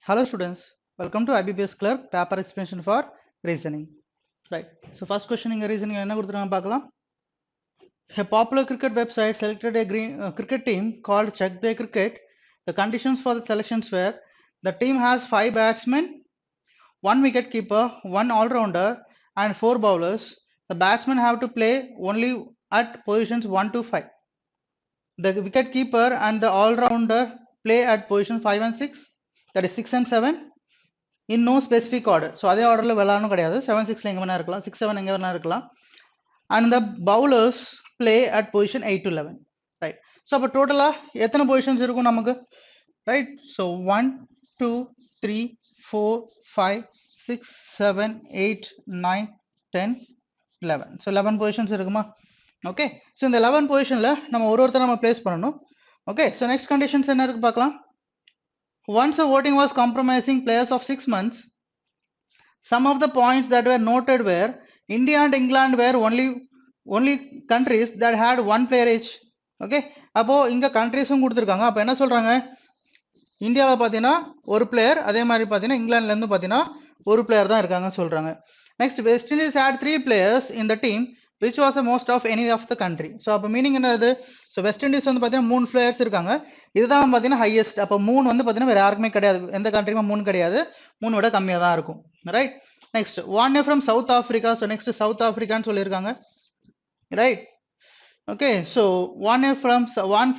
Hello students, welcome to IBPS Clerk paper explanation for reasoning. Right. So first question in reasoning என்ன கொடுத்திருக்காங்க பார்க்கலாம். A popular cricket website selected a cricket team called Check the Cricket. The conditions for the selections were the team has 5 batsmen, 1 wicket keeper, 1 all-rounder and 4 bowlers. The batsmen have to play only at positions 1 to 5. The wicket keeper and the all-rounder play at position 5 and 6, that is 6 and 7 in no specific order. So அதே ஆர்டர்ல விளையாடணும் கிடையாது. 7 6ல எங்க வேணா இருக்கலாம், 6 7 எங்க வேணா இருக்கலாம். And the bowlers play at position 8 to 11. Right. So அப்ப டோட்டலா எத்தனை பொசிஷன்ஸ் இருக்கும் நமக்கு? Right. So 1 2 3 4 5 6 7 8 9 10 11. So 11 பொசிஷன்ஸ் இருக்குமா? Okay. So இந்த 11 பொசிஷன்ல நம்ம ஒருத்தர நம்ம பிளேஸ் பண்ணனும். Okay. So next conditions என்ன இருக்கு பார்க்கலாம். Once the voting was compromising players of 6 months, some of the points that were noted were India and England were only countries that had one player each. Okay, அப்போ இங்க countries-உம் கொடுத்திருக்காங்க. அப்ப என்ன சொல்றாங்க? இந்தியால பாத்தீனா ஒரு பிளேயர், அதே மாதிரி பாத்தீனா இங்கிலாந்துல இருந்து பாத்தீனா ஒரு பிளேயர் தான் இருக்காங்க சொல்றாங்க. Next, West Indies had 3 players in the team which was the most of any of the country. So அப்ப மீனிங் என்னது? So West Indies வந்து பாத்தீனா 3 players இருக்காங்க. இதுதான் பாத்தீனா highest. அப்ப 3 வந்து பாத்தீனா வேற யாருக்குமே கிடையாது. எந்த கண்ட்ரியுமே 3 கிடையாது. 3 விட கம்மியா தான் இருக்கும். Right? Next, one from South Africa. So next South Africa ன்னு சொல்லிருக்காங்க. Right? Okay, so one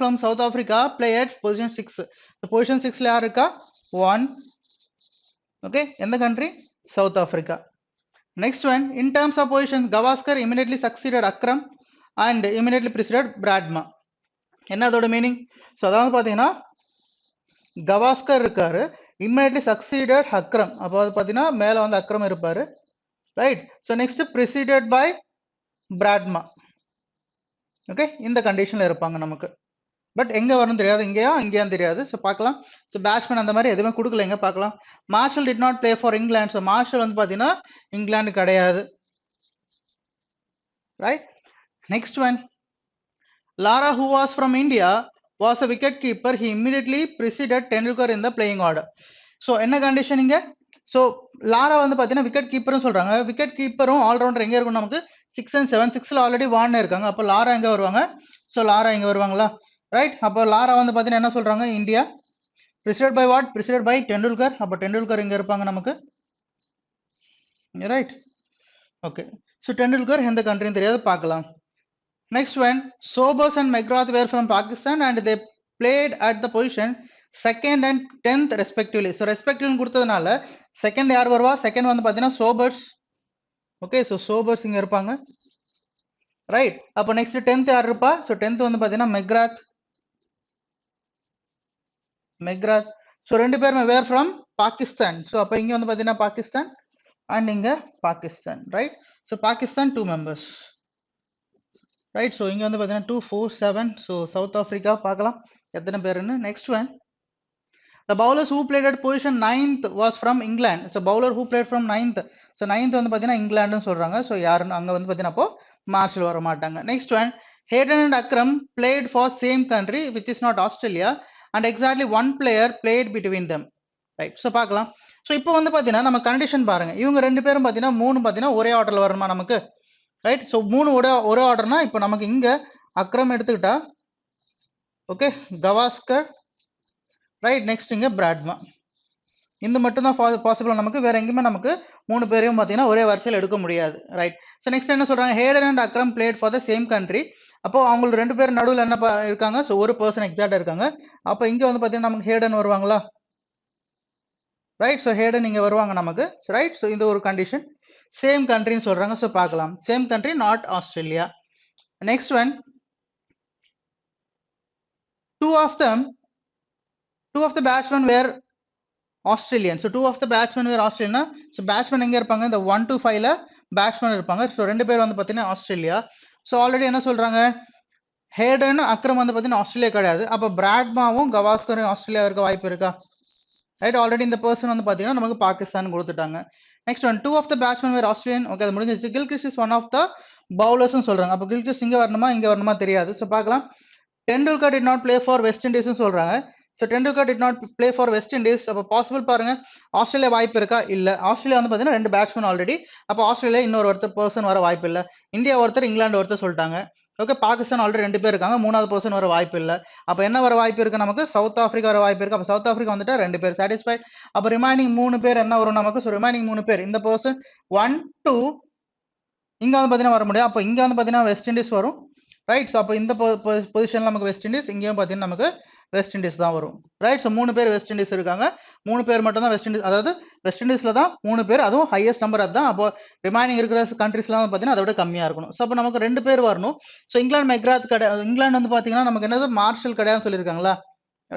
from South Africa play at position 6. The position 6 ல யார் இருக்கா? 1. Okay, எந்த country? South Africa. Next one, in terms of position, Gavaskar immediately succeeded Akram and immediately preceded Bradma. என்ன அதோட meaning? So அதாவது பார்த்தீங்கன்னா கவாஸ்கர் இருக்காரு, immediately succeeded Akram. அப்போ அது பார்த்தீங்கன்னா மேலே வந்து அக்ரம் இருப்பாரு. Right. So next preceded by Bradma. Okay, இந்த கண்டிஷன்ல இருப்பாங்க நமக்கு. பட் எங்க வரணும் தெரியாது, இங்கேயான்னு தெரியாது. ஸோ பார்க்கலாம். ஸோ பேட்ஸ்மேன் அந்த மாதிரி எதுவுமே கொடுக்கலைங்க, பார்க்கலாம். Marshall did not play for England. So Marshall வந்து பார்த்தீங்கன்னா இங்கிலாந்து கிடையாது. Right. Next one, Lara who was from India was a wicket keeper. He immediately preceded Tendulkar in the playing order. So என்ன condition இங்க? So Laura வந்து பார்த்தீங்கன்னா wicket கீப்பர்னு சொல்றாங்க. Wicket கீப்பரும் allrounder எங்க இருக்கும் நமக்கு? 6 and 7. 6ல ஆல்ரெடி 1 இருக்காங்க. அப்போ லாரா எங்க வருவாங்க? ஸோ லாரா இங்க வருவாங்களா? ரைட். அப்போ லாரா வந்து பார்த்தீங்கன்னா என்ன சொல்றாங்க? India. preceded by what? preceded by Tendulkar. அப்போ டெண்டுல்கர் இங்க இருப்பாங்க நமக்கு. ரைட். ஓகே. ஸோ டெண்டுல்கர் எந்த கண்ட்ரின்னு தெரியாது, பார்க்கலாம். Next one, Sobers and McGrath were from Pakistan and they played at the position 2nd and 10th respectively. So respectively கொடுத்ததுனால செகண்ட் யார் வருவா? செகண்ட் வந்து பார்த்தீங்கன்னா சோபர்ஸ். ஓகே, ஸோ சோபர்ஸ் இங்க இருப்பாங்க. ரைட். அப்போ நெக்ஸ்ட் 10th யார் இருப்பா? ஸோ 10th வந்து பார்த்தீங்கன்னா மெக்ராத். ஸோ ரெண்டு பேருமே வேர் ஃப்ரம் பாகிஸ்தான். ஸோ அப்போ இங்க வந்து பார்த்தீங்கன்னா பாகிஸ்தான் அண்ட் இங்க Pakistan. Right. So Pakistan 2 members. Right. So இங்க வந்து பார்த்தீங்கன்னா 2 4 7. ஸோ சவுத் ஆஃப்ரிக்கா பார்க்கலாம் எத்தனை பேருன்னு. Next one, the bowlers who played at position 9th was from England. So bowler who played from 9th. So 9th வந்து பார்த்தீங்கன்னா இங்கிலாந்துன்னு சொல்றாங்க. ஸோ யாருன்னு அங்க வந்து பார்த்தீங்கன்னா அப்போ மார்ஷல் வர மாட்டாங்க. Next one, Hayden and Akram played for same country which is not Australia and exactly one player played between them. Right. So பார்க்கலாம். ஸோ இப்போ வந்து பார்த்தீங்கன்னா நம்ம கண்டிஷன் பாருங்க. இவங்க ரெண்டு பேரும் பார்த்தீங்கன்னா 3 பார்த்தீங்கன்னா ஒரே ஆர்டர்ல வரணுமா நமக்கு? ரைட். ஸோ 3 ஒரே ஆர்டர்னா இப்போ நமக்கு இங்க அக்ரம் எடுத்துக்கிட்டா ஓகே கவாஸ்கர். ரைட். நெக்ஸ்ட் இங்க பிராட்மா. இந்த மட்டும் தான் பாசிபிள் நமக்கு, வேற எங்கேயுமே நமக்கு 3 பேரையும் பார்த்தீங்கன்னா ஒரே வரிசையில் எடுக்க முடியாது. ரைட். ஸோ நெக்ஸ்ட் என்ன சொல்றாங்க? Hayden and Akram played for the same country. அப்போ அவங்க 2 பேர் நடுவில் என்ன இருக்காங்க? ஸோ ஒரு பர்சன் எக்ஸாக்டா இருக்காங்க. அப்போ இங்க வந்து பார்த்தீங்கன்னா நமக்கு ஹேடன் வருவாங்களா? ரைட். ஸோ ஹேடன் இங்க வருவாங்க நமக்கு. ரைட். ஸோ இந்த ஒரு கண்டிஷன். சேம் கண்ட்ரின்னு சொல்றாங்க. ஸோ பார்க்கலாம். Same country, not Australia. Next one, two of the batsmen were Australian. So 2 of the batsmen were Australian. So batsmen எங்க இருப்பாங்க? இந்த 1 to 5ல batsmen இருப்பாங்க. ஸோ 2 பேர் வந்து பார்த்தீங்கன்னா ஆஸ்திரேலியா. ஸோ ஆல்ரெடி என்ன சொல்றாங்க? ஹேடன் அக்ரம் வந்து பார்த்தீங்கன்னா ஆஸ்திரேலியா கிடையாது. அப்போ பிராட்மாவும் கவாஸ்கரும் ஆஸ்திரேலியா இருக்க வாய்ப்பு இருக்கா? ரைட். ஆல்ரெடி இந்த பர்சன் வந்து பார்த்தீங்கன்னா நமக்கு பாகிஸ்தான் கொடுத்துட்டாங்க. Next one, 2 of the batsmen were Australian. Okay, அது முடிஞ்சிச்சு. Gilchrist is one of the bowlers சொல்றாங்க. அப்போ கில்கிறிஸ்ட் இங்க வரணுமா இங்க வரணுமா தெரியாது. ஸோ பார்க்கலாம். Tendulkar did not play for West Indies சொல்றாங்க. So Tendulkar did not play for west Indies. அப்போ பாசிபிள் பாருங்க, ஆஸ்திரேலியா வாய்ப்பு இருக்கா? இல்லை. ஆஸ்திரேலியா வந்து பார்த்தீங்கன்னா 2 பேட்ஸ்மேன் ஆல்ரெடி. அப்போ ஆஸ்திரேலியா இன்னொரு பர்சன் வர வாய்ப்பு இல்லை. இந்தியா ஒருத்தர், இங்கிலாந்து ஒருத்தர் சொல்லிட்டாங்க. ஓகே, பாகிஸ்தான் ஆல்ரெடி 2 பேர் இருக்காங்க, 3வது பர்சன் வர வாய்ப்பு இல்லை. அப்போ என்ன வர வாய்ப்பு இருக்கு நமக்கு? சவுத் ஆப்பிரிக்கா வர வாய்ப்பு இருக்கு. அப்போ சவுத் ஆப்பிரிக்கா வந்துட்டா 2 பேர் சாட்டிஸ்ஃபை. அப்போ ரிமைனிங் 3 பேர் என்ன வரும் நமக்கு? ஸோ ரிமைனிங் 3 பேர் இந்த பர்சன் 1 2 இங்க வந்து பார்த்தீங்கன்னா வர முடியும். அப்போ இங்க வந்து பார்த்தீங்கன்னா வெஸ்ட் இண்டீஸ் வரும், ரைட். ஸோ அப்போ இந்த பொசிஷன்ல நமக்கு வெஸ்ட் இண்டீஸ், இங்கேயும் பார்த்தீங்கன்னா நமக்கு வெஸ்ட் இண்டீஸ் தான் வரும், ரைட். ஸோ 3 பேர் வெஸ்ட் இண்டீஸ் இருக்காங்க, 3 பேர் மட்டும் தான் வெஸ்ட் இண்டீஸ், அதாவது வெஸ்ட் இண்டீஸ்ல தான் 3 பேர், அதுவும் ஹையஸ்ட் நம்பர் அதுதான். அப்போ ரிமைனிங் இருக்கிற கண்ட்ரீஸ்லாம் வந்து பார்த்தீங்கன்னா அதை விட கம்மியா இருக்கணும். ஸோ அப்போ நமக்கு 2 பேர் வரணும். ஸோ இங்கிலாந்து மெக்ராத் கிடையாது, இங்கிலாந்து வந்து பார்த்தீங்கன்னா நமக்கு என்னது மார்ஷல் கிடையாதுன்னு சொல்லியிருக்காங்களா,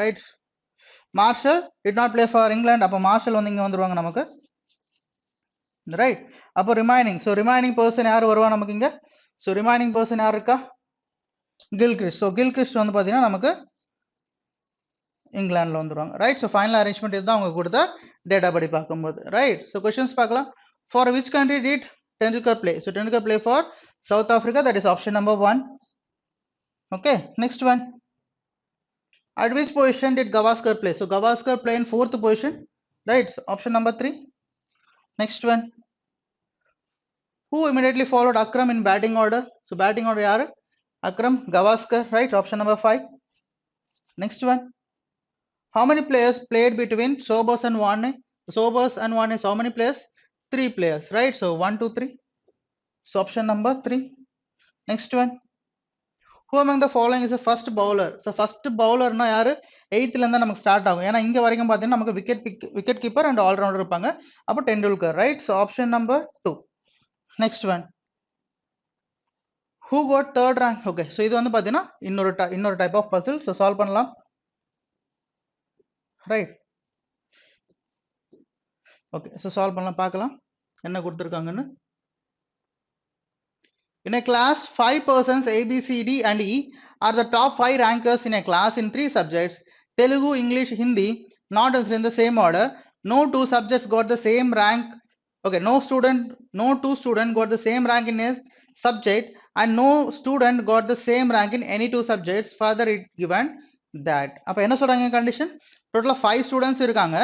right. Marshall did not play for England. அப்போ மார்ஷல் வந்து இங்க வந்துருவாங்க நமக்கு, ரைட். அப்போ ரிமைனிங், ஸோ ரிமைனிங் பர்சன் யார் வருவா நமக்கு இங்க? ஸோ ரிமைனிங் பர்சன் யார் இருக்கா? கில்கிறிஸ்ட். ஸோ கில்கிறிஸ்ட் வந்து பார்த்தீங்கன்னா நமக்கு இங்கிலாந்துல வந்துருவாங்க, ரைட். ஸோ ஃபைனல் அரேஞ்ச்மெண்ட் இதுதான் அவங்க கொடுத்த டேட்டா படி பார்க்கும்போது, ரைட். ஸோ கொஸ்டின்ஸ் பார்க்கலாம். For which country did Tendulkar play? So Tendulkar play for south Africa, that is option number 1. Okay, next one. At which position did Gavaskar play? So Gavaskar play in 4th position, right? So option number 3. Next one. Who immediately followed Akram in batting order? So batting order yaar? Akram, Gavaskar, right? Option number 5. Next one. How many players played between Sobers and Warne? Sobers and Warne is how many players? 3 players, right? So 1 2 3. So option number 3. Next one. Who among the following is the first bowler? So first bowler na yaru 8th la irundha namak start agum, ena inga varaikum pathina namak wicket keeper and all rounder irupanga. Appo Tendulkar, right? So option number 2. Next one. Who got 3rd rank? Okay, so idu vandu pathina innoru type of puzzle. So solve pannalam, right? Okay, so solve pannalam, paakalam enna kuduthirukanga. In a class, 5 persons A, B, C, D and E are the top 5 rankers in a class in 3 subjects: Telugu, English, Hindi, not in the same order. No 2 subjects got the same rank. Okay, no 2 students got the same rank in a subject, and no student got the same rank in any 2 subjects. Further it given that. அப்ப என்ன சொல்றாங்க condition? டோட்டலா 5 students இருக்காங்க,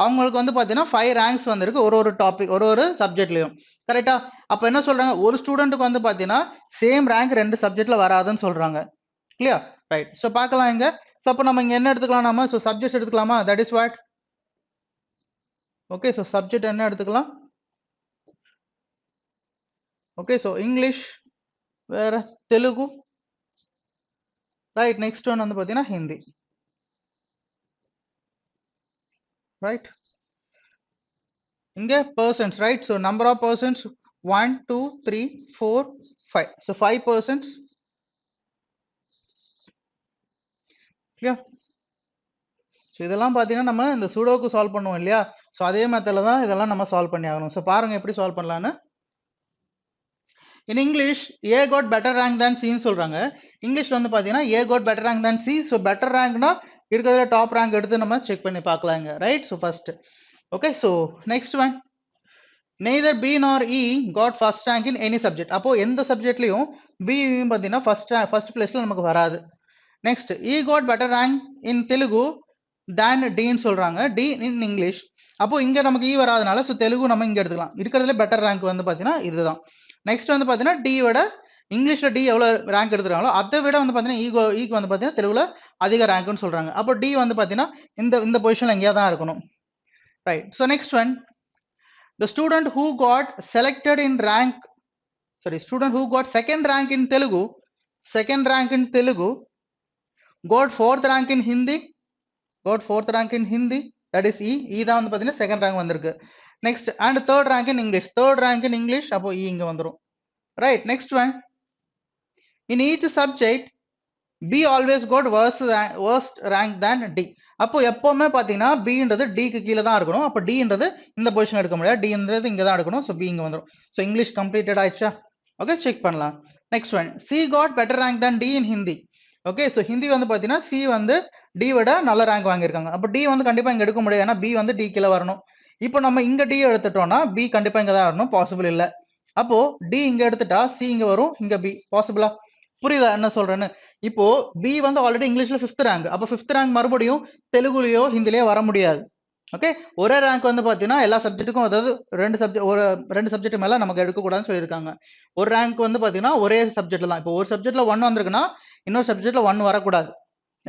அவங்களுக்கு வந்து பாத்தீங்கன்னா 5 ranks வந்திருக்கு ஒரு டாபிக் ஒரு சப்ஜெக்ட்லயும், கரெக்டா? அப்ப என்ன சொல்றாங்க, ஒரு ஸ்டூடெண்ட்டுக்கு வந்து பாத்தீங்கன்னா சேம் ரேங்க் 2 சப்ஜெக்ட்ல வராதுன்னு சொல்றாங்க, கிளியர், ரைட். சோ பார்க்கலாம் இங்க. சோ அப்ப நம்ம இங்க என்ன எடுத்துக்கலாம், நாம சோ சப்ஜெக்ட்ஸ் எடுத்துக்கலாமா? That is what. Okay, so subject என்ன எடுத்துக்கலாம்? ஓகே, சோ இங்கிலீஷ், வேற தெலுங்கு, ரைட். நெக்ஸ்ட் ஒன் வந்து பாத்தீங்கன்னா ஹிந்தி, ரைட். இங்க persons, right? So number of persons 1 2 3 4 5. So 5 persons, clear? So இதெல்லாம் பாத்தீங்கன்னா நம்ம இந்த சூடோக்கு சால்வ் பண்ணுவோம் இல்லையா? சோ அதே மெத்தட்ல தான் இதெல்லாம் நம்ம சால்வ் பண்ணி ஆகணும். சோ பாருங்க எப்படி சால்வ் பண்ணலாம்னு. In English, A got better rank than C ன்னு சொல்றாங்க. இங்கிலீஷ்ல வந்து பாத்தீங்கன்னா A got better rank than C. So better rankனா இருக்கிறதுல டாப் ரேங்க் எடுத்து நம்ம செக் பண்ணி பார்க்கலாங்க, right? So first. Okay, so next one. Neither B nor E got first rank in any subject. அப்போ எந்த சப்ஜெக்ட்லயும் B பாத்தீங்கன்னா ஃபர்ஸ்ட் பிளேஸ்ல நமக்கு வராது. Next, E got better rank in Telugu than D ன்னு சொல்றாங்க, D in English. அப்போ இங்க நமக்கு E வராதனால சோ தெலுங்கு நம்ம இங்க எடுத்துக்கலாம். இருக்கிறதுல பெட்டர் ரேங்க் வந்து பாத்தீங்கன்னா இதுதான். நெக்ஸ்ட் வந்து பாத்தீங்கன்னா D விட இங்கிலீஷ்ல D எவ்வளவு ரேங்க் எடுத்துறாங்களோ அதை விட வந்து பாத்தீங்கன்னா ஈக்கு வந்து பாத்தீங்கன்னா தெலுங்குல அதிக ரேங்க்னு சொல்றாங்க. அப்போ D வந்து பாத்தீங்கன்னா இந்த பொசிஷன்ல எங்கயா தான் இருக்கணும், right. So next one. The student who got selected in rank, student who got second rank in Telugu, got 4th rank in Hindi, that is E தான் வந்து பாத்தீங்கன்னா செகண்ட் ரேங்க் வந்திருக்கு. Next and third rank in English, அப்போ E இங்க வந்துரும், right. Next one. In each subject B always got worst rank than D. அப்போ எப்பவுமே பாத்தீங்கன்னா Bன்றது D க்கு கீழ தான் இருக்கணும். அப்போ Dன்றது இந்த பொசிஷன் எடுக்க முடியாது, Dன்றது இங்க தான் எடுக்கணும். சோ B இங்க வந்துரும். சோ இங்கிலீஷ் கம்ப்ளீட்டட் ஆயிடுச்சா? ஓகே, செக் பண்ணலாம். Next one. C got better rank than D in Hindi. Okay, so Hindi வந்து பாத்தீங்கன்னா C வந்து D விட நல்ல ரேங்க் வாங்கியிருக்காங்க. அப்போ D வந்து கண்டிப்பா இங்க எடுக்க முடியாது, ஏன்னா B வந்து D கீழ வரணும். இப்போ நம்ம இங்க D எடுத்துட்டோம்னா B கண்டிப்பா இங்க தான் வரணும், பாசிபிள் இல்ல. அப்போ D இங்க எடுத்துட்டா C இங்க வரும், இங்க B பாசிபிளா? புரியுதா என்ன சொல்றேன்னு? இப்போ பி வந்து ஆல்ரெடி இங்கிலீஷ்ல 5th ரேங்க், அப்போ 5th ரேங்க் மறுபடியும் தெலுங்குலயோ ஹிந்திலயோ வர முடியாது. ஓகே, ஒரே ரேங்க் வந்து பாத்தீங்கன்னா எல்லா சப்ஜெக்ட்டுக்கும், அதாவது ரெண்டு சப்ஜெக்ட் மேல நமக்கு எடுக்கக்கூடாதுன்னு சொல்லியிருக்காங்க. ஒரு ரேங்க் வந்து பாத்தீங்கன்னா ஒரே சப்ஜெக்ட்ல தான். இப்போ ஒரு சப்ஜெக்ட்ல 1 வந்திருக்குன்னா இன்னொரு சப்ஜெக்ட்ல 1 வரக்கூடாது,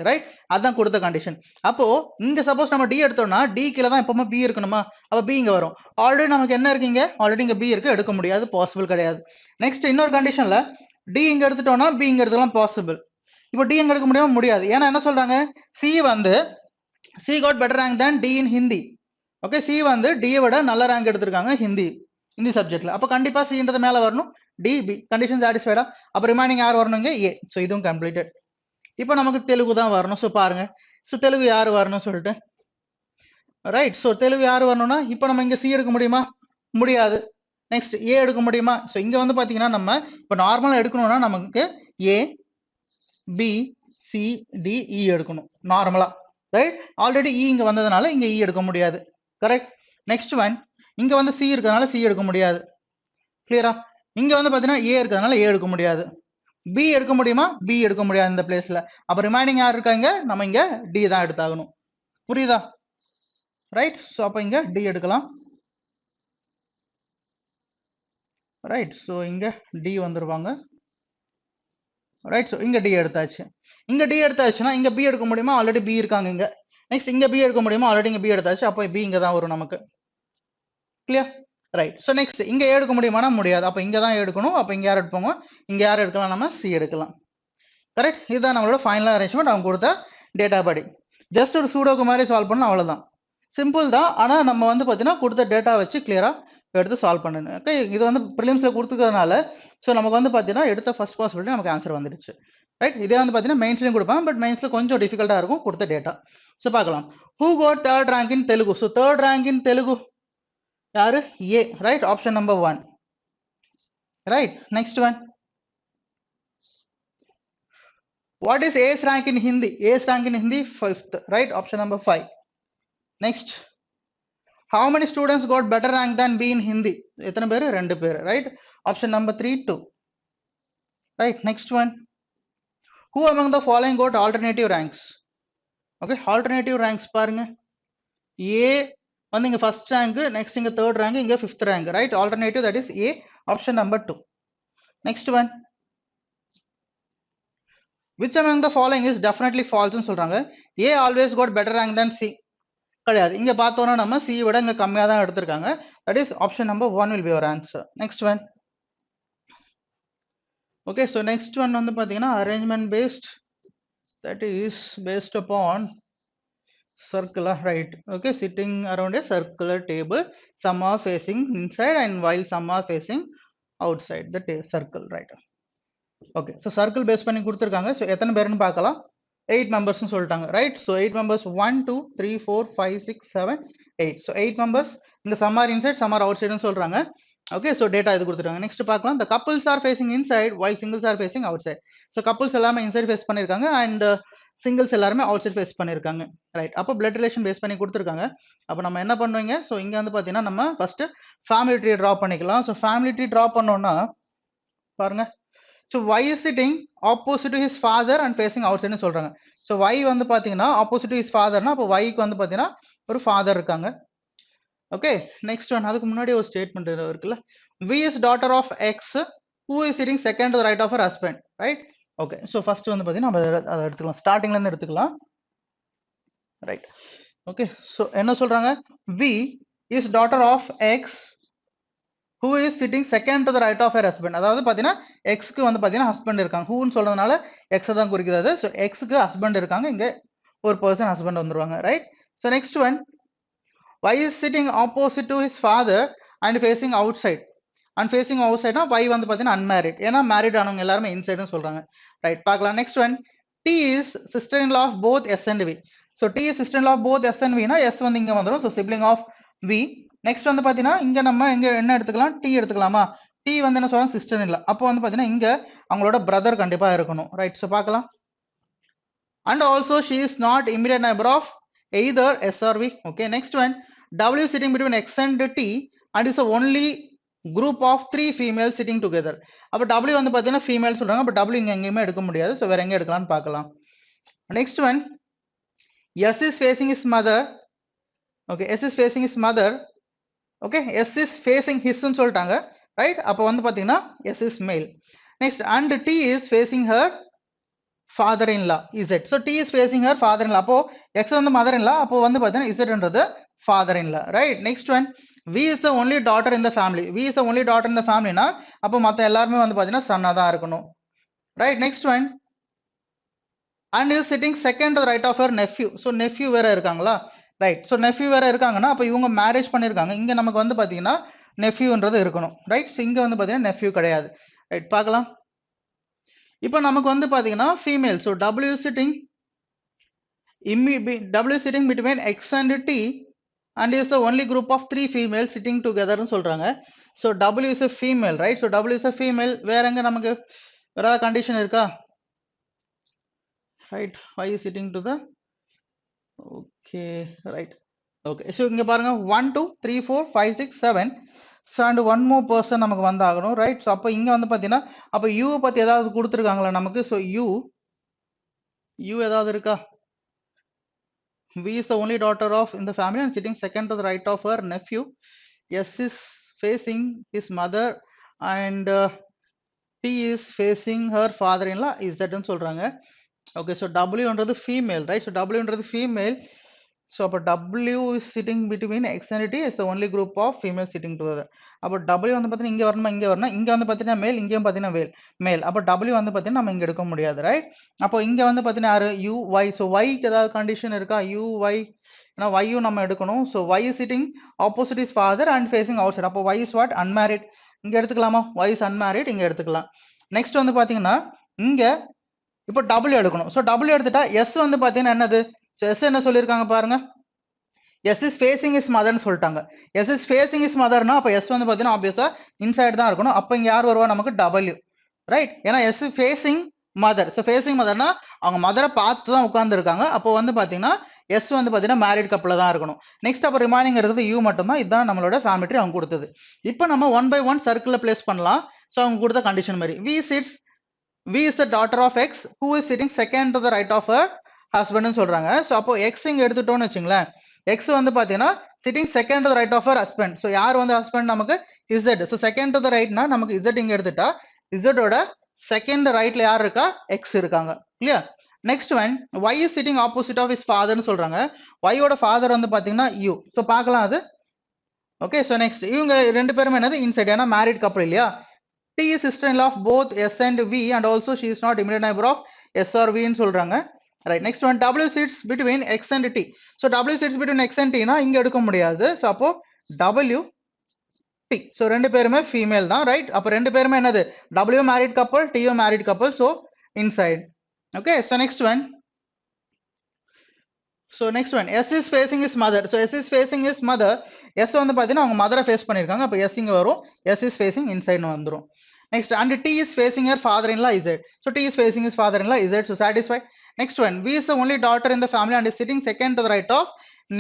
ரைட்? அதான் கொடுத்த கண்டிஷன். அப்போ இங்க சப்போஸ் நம்ம டி எடுத்தோம்னா டி கீழே தான் எப்பவுமே பி இருக்கணுமா, அப்ப பி இங்க வரும். ஆல்ரெடி நமக்கு என்ன இருக்கீங்க, ஆல்ரெடி இங்க பி இருக்கு, எடுக்க முடியாது, பாசிபிள் கிடையாது. நெக்ஸ்ட் இன்னொரு கண்டிஷன்ல டி இங்க எடுத்துட்டோம்னா பி இங்க எடுத்துக்கலாம், பாசிபிள். இப்போ டி எங்க எடுக்க முடியாம முடியாது. ஏன்னா என்ன சொல்றாங்க, சி வந்து C got better rank than D in Hindi. Okay, C வந்து டியை விட நல்ல ரேங்க் எடுத்திருக்காங்க ஹிந்தி சப்ஜெக்ட்ல. அப்போ கண்டிப்பா சின்றது மேல வரணும், டி பி. கண்டிஷன் சாட்டிஸ்ஃபைடா? அப்போ ரிமைனிங் யார் வரணுங்க, ஏ. ஸோ இதுவும் கம்ப்ளீட்டட். இப்போ நமக்கு தெலுங்கு தான் வரணும். ஸோ பாருங்க, ஸோ தெலுங்கு யார் வரணும் சொல்லிட்டு, ரைட்? ஸோ தெலுங்கு யார் வரணும்னா இப்போ நம்ம இங்க சி எடுக்க முடியுமா, முடியாது. நெக்ஸ்ட் ஏ எடுக்க முடியுமா? ஸோ இங்க வந்து பாத்தீங்கன்னா நம்ம இப்போ நார்மலா எடுக்கணும்னா நமக்கு ஏ பி சி டி இ எடுக்கணும் நார்மலா, ரைட்? ஆல்ரெடி இ இங்க வந்ததுனால இங்க இ எடுக்க முடியாது, கரெக்ட்? நெக்ஸ்ட் ஒன், இங்க வந்து சி இருக்கிறதுனால சி எடுக்க முடியாது, கிளியரா? இங்க வந்து பாத்தீங்கன்னா ஏ இருக்கிறதுனால ஏ எடுக்க முடியாது. பி எடுக்க முடியுமா, பி எடுக்க முடியாது இந்த பிளேஸ்ல. அப்ப ரிமைனிங் யார் இருக்காங்க, நம்ம இங்க டி தான் எடுத்தாகணும், புரியுதா? ரைட்? ஸோ அப்ப இங்க டி எடுக்கலாம், ரைட்? ஸோ இங்க டி வந்துருவாங்க, ரைட்? ஸோ இங்க டி எடுத்தாச்சு. இங்க டி எடுத்தாச்சுன்னா இங்க பி எடுக்க முடியுமா, ஆல்ரெடி பி இருக்காங்க இங்க. நெக்ஸ்ட் இங்க பி எடுக்க முடியுமா, ஆல்ரெடி இங்க பி எடுத்தாச்சு, அப்போ பி இங்க தான் வரும் நமக்கு, கிளியர்? ரைட். ஸோ நெக்ஸ்ட் இங்க ஏ எடுக்க முடியுமானா முடியாது, அப்போ இங்க தான் எடுக்கணும். அப்போ இங்க யார் எடுப்போங்க, இங்க யார் எடுக்கலாம், நம்ம சி எடுக்கலாம், கரெக்ட்? இதுதான் நம்மளோட ஃபைனல் அரேஞ்ச்மெண்ட் அவங்க கொடுத்த டேட்டா படி. ஜஸ்ட் ஒரு சூடோக்கு மாதிரி சால்வ் பண்ணணும், அவ்வளவுதான். சிம்பிள் தான். ஆனா நம்ம வந்து பாத்தீங்கன்னா கொடுத்த டேட்டா வச்சு கிளியரா எடுத்து சால்வ் பண்ணணும். ஓகே, இது வந்து ப்ரிலிம்ஸ்ல கொடுத்துக்கிறதுனால ஸோ நமக்கு வந்து பாத்தீங்கன்னா எடுத்த ஃபர்ஸ்ட் பாசிபிலிட்டி நமக்கு ஆன்சர் வந்துடுச்சு, ரைட்? இதே வந்து பாத்தீங்கன்னா மெயின்ஸ்லயும் கொடுப்பாங்க, பட் மெயின்ஸ்ல கொஞ்சம் டிஃபிகல்ட்டா இருக்கும் கொடுத்த டேட்டா. ஸோ பார்க்கலாம், who got third rank in Telugu. So third rank in Telugu யாரு, A, right? Option number 1, right? Next one, what is A's rank in Hindi? A's rank in Hindi 5th, right? Option number 5. Next, how many students got better rank than B in Hindi? எத்தனை பேர், 2 பேர், right? Option number 3, 2, right? Next one, who among the following got alternative ranks? Okay, alternative ranks பாருங்க, A வந்து இங்க first rank, next இங்க third rank, இங்க 5th rank, right? Alternative, that is A, option number 2. Next one, which among the following is definitely false ன்னு சொல்றாங்க. A always got better rank than C. கிடையாது. இங்க பார்த்தோம்னா நம்ம C விட இங்க கம்மியா தான் எடுத்திருக்காங்க. That is option number 1 will be your answer. Next one. Okay, so next one வந்து பாத்தீங்கன்னா arrangement based, that is based upon circular, right? Okay, sitting around a circular table, some are facing inside and while some are facing outside the circle, right? Okay, so circle base பண்ணி கொடுத்திருக்காங்க. So எத்தனை பேர்னு பார்க்கலாம், 8 members னு சொல்லிட்டாங்க, right? So 8 members, 1 2 3 4 5 6 7 8. So 8 members, இந்த some are inside some are outside னு சொல்றாங்க. Okay, so data இது கொடுத்துட்டாங்க. Next பார்க்கலாம், the couples are facing inside while singles are facing outside. So couples எல்லாமே inside face பண்ணிருக்காங்க and singles எல்லாருமே outside face பண்ணிருக்காங்க, right? அப்போ blood relation base பண்ணி கொடுத்திருக்காங்க. அப்போ நம்ம என்ன பண்ணுவீங்க, so இங்க வந்து பாத்தீங்கன்னா நம்ம first family tree draw பண்ணிக்கலாம். So family tree draw பண்ணோம்னா பாருங்க, so y is sitting opposite to his father and facing outside னு சொல்றாங்க. so y வந்து பாத்தீங்கன்னா opposite to his father னா அப்போ y க்கு வந்து பாத்தீங்கன்னா ஒரு father இருக்காங்க. ஓகே, நெக்ஸ்ட் ஒன், அதுக்கு முன்னாடி ஒரு ஸ்டேட்மெண்ட் இருக்குல்ல, v is daughter of x who is sitting second to the right of her husband, right? Okay, so first வந்து பாத்தீங்கன்னா நம்ம அதை எடுத்துக்கலாம், ஸ்டார்டிங்ல இருந்து எடுத்துக்கலாம், ரைட்? ஓகே, so என்ன சொல்றாங்க, v is daughter of x who is sitting second to the right of her husband. அதாவது பாத்தீங்கன்னா x க்கு வந்து பாத்தீங்கன்னா ஹஸ்பண்ட் இருக்காங்க, whoன்னு சொல்றதுனால x தான் குறிக்குது. so x க்கு ஹஸ்பண்ட் இருக்காங்க, இங்க ஒரு பர்சன் ஹஸ்பண்ட் வந்துருவாங்க, right? so next one, y is sitting opposite to his father and facing outside. and facing outside னா y வந்து பாத்தீங்கன்னா unmarried, ஏன்னா மேரிட் ஆனவங்க எல்லாரும் இன்சைடுன்னு சொல்றாங்க, ரைட்? பார்க்கலாம். next one, t is sister in law of both s and v. so t is sister in law of both s and v னா s வந்து இங்க வந்துரும், so sibling of v. next வந்து பாத்தீங்கன்னா இங்க நம்ம இங்க என்ன எடுத்துக்கலாம், t எடுத்துக்கலாமா? t வந்து என்ன சொல்றாங்க, சிஸ்டர் இல்ல, அப்போ வந்து பாத்தீங்கன்னா இங்க அவங்களோட பிரதர் கண்டிப்பா இருக்கணும், ரைட்? so பார்க்கலாம். and also she is not immediate neighbor of either s or v. okay, next one, w sitting between x and t and is the only group of 3 females sitting together. அப்ப W வந்து பாத்தீங்கன்னா female சொல்றாங்க. அப்ப W இங்க எங்கேயுமே எடுக்க முடியாது. So வேற எங்க எடுக்கலாம்னு பார்க்கலாம். Next one, S is facing his mother. Okay, S is facing his mother. Okay, S is facing his ன்னு சொல்லிட்டாங்க. Right? அப்ப வந்து பாத்தீங்கன்னா S is male. Next, and T is facing her father-in-law, Z. So T is facing her father-in-law. அப்போ X வந்து mother-in-law. அப்போ வந்து பாத்தீங்கன்னா Z ன்றது father-in-law. Right? Next one, V is the only daughter in the family. V is the only daughter in the family னா அப்போ மத்த எல்லாருமே வந்து பாத்தீங்கன்னா son தான் இருக்கணும். Right? Next one, and is sitting second to the right of her nephew. So nephew வேற இருக்காங்களா? Right. So nephew வேற இருக்காங்கன்னா அப்போ இவங்க மேரேஜ் பண்ணிருக்காங்க. இங்க நமக்கு வந்து பாத்தீங்கன்னா nephewன்றது இருக்கணும். Right? So இங்க வந்து பாத்தீங்கன்னா nephew கிடையாது. Right? பார்க்கலாம். இப்போ நமக்கு வந்து பாத்தீங்கன்னா female. So W is sitting between X and T and is the only group of 3 females sitting together ன்னு சொல்றாங்க. So W is a female, right? So W is a female. வேற எங்க நமக்கு வேற ஏதாவது கண்டிஷன் இருக்கா? Right? Y is sitting to the okay, right. Okay. So இங்க பாருங்க 1 2 3 4 5 6 7. So and one more person நமக்கு வந்து ஆகணும், right? So அப்ப இங்க வந்து பாத்தீங்கன்னா அப்ப U பத்தி ஏதாவது கொடுத்திருக்காங்களா நமக்கு? So U ஏதாவது இருக்கா? V is the only daughter of in the family and sitting second to the right of her nephew. S is facing his mother and T is facing her father-in-law. Is that ன்னு சொல்றாங்க. Okay, so W ன்றது female, right? So W ன்றது female. So அப்ப W is sitting between X and T is the only group of females sitting together. அப்ப W வந்து பாத்தீங்கன்னா இங்க வரணுமா இங்க வரணும், இங்க வந்து பாத்தீங்கன்னா மேல், இங்கேயும் பாத்தீங்கன்னா மேல். அப்ப W வந்து பாத்தீங்கன்னா நம்ம இங்க எடுக்க முடியாது, ரைட்? அப்போ இங்க வந்து பாத்தீங்கன்னா யாரு U Y. So Y க்கு ஏதாவது கண்டிஷன் இருக்கா? U Y ஏன்னா Y யும் நம்ம எடுக்கணும். So Y is sitting opposite his father and facing outside. அப்போ Y is what? Unmarried. இங்க எடுத்துக்கலாமா? Y is unmarried, இங்க எடுத்துக்கலாம். நெக்ஸ்ட் வந்து பாத்தீங்கன்னா இங்க இப்போ W எடுக்கணும். So W எடுத்துட்டா S வந்து பாத்தீங்கன்னா என்னது? So S என்ன சொல்லியிருக்காங்க பாருங்க. S is facing his mother ன்னு சொல்லிட்டாங்க. S is facing his mother னா அப்ப S வந்து பாத்தீங்கன்னா ஆப்வியஸா இன்சைட் தான் இருக்கணும். அப்ப இங்க யார் வருவா நமக்கு? W. ரைட்? ஏன்னா S is facing mother. So facing motherனா அவங்க மதரை பார்த்து தான் உட்கார்ந்து இருக்காங்க. அப்போ வந்து பாத்தீங்கன்னா S வந்து பாத்தீங்கன்னா மேரிட் கப்பல தான் இருக்கணும். நெக்ஸ்ட் அப்ப ரிமைனிங் இருக்குது U மட்டும் தான். இதுதான் நம்மளோட ஃபேமிலி ட்ரீ அவங்க கொடுத்தது. இப்போ நம்ம 1 by 1 சர்க்கிள்ல பிளேஸ் பண்ணலாம். சோ அவங்க கொடுத்த கண்டிஷன் மாதிரி V is the daughter of X who is sitting second to the right of her husband ன்னு சொல்றாங்க. சோ அப்போ X இங்க எடுத்துட்டோம்னு வெச்சுங்களேன். X வந்து பாத்தீங்கன்னா sitting second to the right of her husband. So யார் வந்து husband நமக்கு? Z. So second to the right னா நமக்கு Z இங்க எடுத்துட்டா Z ஓட செகண்ட் ரைட்ல யார் இருக்கா? X இருக்காங்க. Clear? Next one Y is sitting opposite of his father ன்னு சொல்றாங்க. Y ஓட ஃபாதர் வந்து பாத்தீங்கன்னா U. So பார்க்கலாம் அது. ஓகே, so நெக்ஸ்ட் இவங்க ரெண்டு பேரும் என்னது? இன்சைட். ஏன்னா மேரிட் கப்பல் இல்லையா? T is sister-in-law of both S and V and also she is not immediate neighbor of S or V ன்னு சொல்றாங்க. Right. Next one W sits between X and T. So W sits between X and T னா இங்க எடுக்க முடியாது. So அப்போ W T. So ரெண்டு பேருமே female தான், ரைட்? அப்ப ரெண்டு பேருமே என்னது? W மேரிட் கப்பல், T மேரிட் கப்பல். So inside. Okay, so next one. S is facing his mother. So S is facing his mother. S வந்து பாத்தீங்கன்னா அவங்க மதரை ஃபேஸ் பண்ணிருக்காங்க. அப்ப S இங்க வரும். S is facing inside வந்துரும். Next, and T is facing her father-in-law Z. So T is facing his father-in-law Z. So satisfied. Next one, V is the only daughter in the family and is sitting second to the right of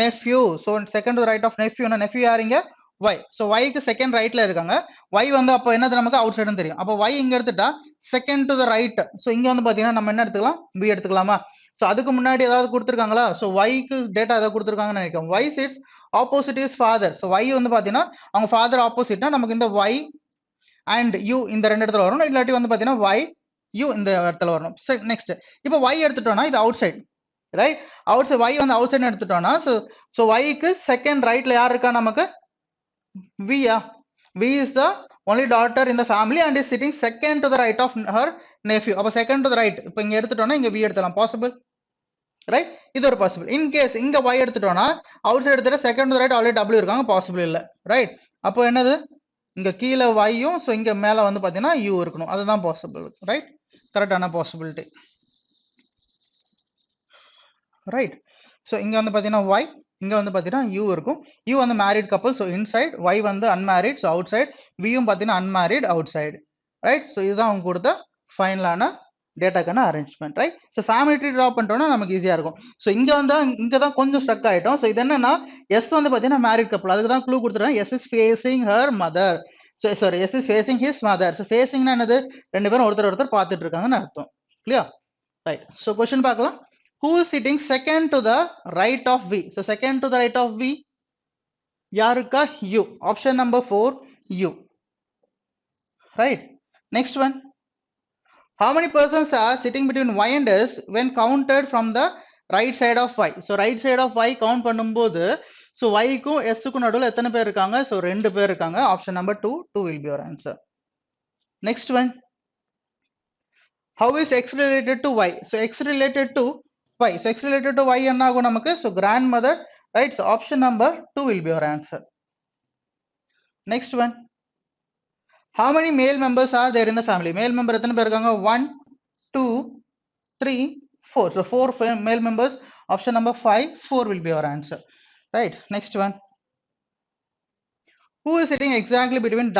nephew. So second to the right of nephew. nephew யாருங்க? Y. So Y க்கு second ரைட்ல இருக்காங்க. Y வந்து அப்போ என்னது நமக்கு out சைடுன்னு தெரியும். அப்போ Y இங்க எடுத்துட்டா second to the right. So இங்க வந்து பாத்தீங்கன்னா நம்ம என்ன எடுத்துக்கலாம்? B எடுத்துக்கலாமா? ஸோ அதுக்கு முன்னாடி ஏதாவது கொடுத்துருக்காங்களா? ஸோ ஒய்க்கு டேட்டா ஏதாவது கொடுத்துருக்காங்கன்னு நினைக்கிறேன். Y sits opposite his father. So Y வந்து பாத்தீங்கன்னா அவங்க ஃபாதர் ஆப்போசிட்னா நமக்கு இந்த Y அண்ட் U இந்த ரெண்டு இடத்துல வரும். இல்லாட்டி வந்து பாத்தீங்கன்னா Y U இந்த இடத்துல வரணும். நெக்ஸ்ட் இப்போ Y எடுத்துட்டோம்னா இது outside, right? Outside Y வந்து அவுட் சைடு எடுத்துட்டோம்னா ஸோ Yக்கு செகண்ட் ரைட்ல யார் இருக்கா நமக்கு? V. V is the only daughter in the family and is sitting second to the right of her nephew. அப்ப second to the right. இப்போ இங்க எடுத்துட்டோம்னா இங்க V எடுத்துலாம். Possible, right? இது ஒரு பாசிபிள். இன் கேஸ் இங்க Y எடுத்துட்டோம்னா அவுட் சைடு எடுத்துட்டா second to the right already W இருக்காங்க. பாசிபிள் இல்ல, ரைட்? அப்போ என்னது? இங்க கீழே Yயும் ஸோ இங்க மேல வந்து பாத்தீங்கன்னா U இருக்கணும். அதுதான் பாசிபிள், ரைட்? கரெக்டான பாசிபிலிட்டி, ரைட்? ஸோ இங்க வந்து பாத்தீங்கன்னா Y, இங்க வந்து பாத்தீங்கன்னா U இருக்கும். U வந்து married couple, so inside. Y வந்து அன்மேரிட், ஸோ அவுட் சைட். Vயும் பாத்தீங்கன்னா unmarried, outside, right? So இதுதான் அவங்க கொடுத்த ஃபைனலான டேட்டாக்கான arrangement, right? So family tree draw பண்ணிட்டோம்னா நமக்கு ஈஸியா இருக்கும். ஸோ இங்க தான் கொஞ்சம் ஸ்ட்ரக் ஆயிட்டோம். ஸோ இது என்னன்னா S வந்து பாத்தீங்கன்னா மேரிட் கப்பல். அதுக்கு தான் க்ளூ கொடுத்துருக்கேன். S is facing her mother. sorry, S is facing his mother. So facing na enadhu rendu perum orthar paathiட்டு irukanga artham. Clear? Right. So question paakalam. Who is sitting second to the right of V? So second to the right of V yarukka U. Option number 4 U. Right. Next one. How many persons are sitting between Y and S when counted from the right side of Y? So right side of Y count பண்ணும்போது so Y க்கும் S க்கும் நடுவுல எத்தனை பேர் இருக்காங்க? So ரெண்டு பேர் இருக்காங்க. Option number 2 will be your answer. Next one. How is X related to Y? So X related to Y. So X related to Y என்ன ஆகும் நமக்கு? So grandmother, right? So option number 2 will be your answer. Next one. How many male members are there in the family? Male member எத்தனை பேர் இருக்காங்க? 1, 2, 3, 4. So 4 male members. Option number 5, 4 will be your answer. Right. Next one. Who is sitting exactly between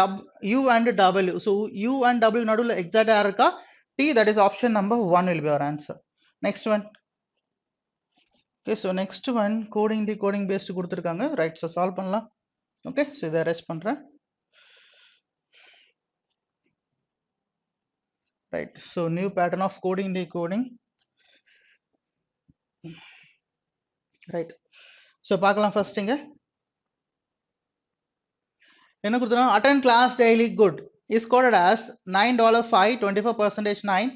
U and W? So U and W நடுவுல exact இருக்கா? T, that is option number 1 will be your answer. Next one. Okay, so next one coding decoding based கொடுத்திருக்காங்க. Right, so solve பண்ணலாம். Okay, so இதை erase பண்றேன். Right, so new pattern of coding decoding. Right, so பார்க்கலாம் first இங்க என்ன கொடுத்திருக்காங்க? Attend class daily good is coded as $9 5 24% 9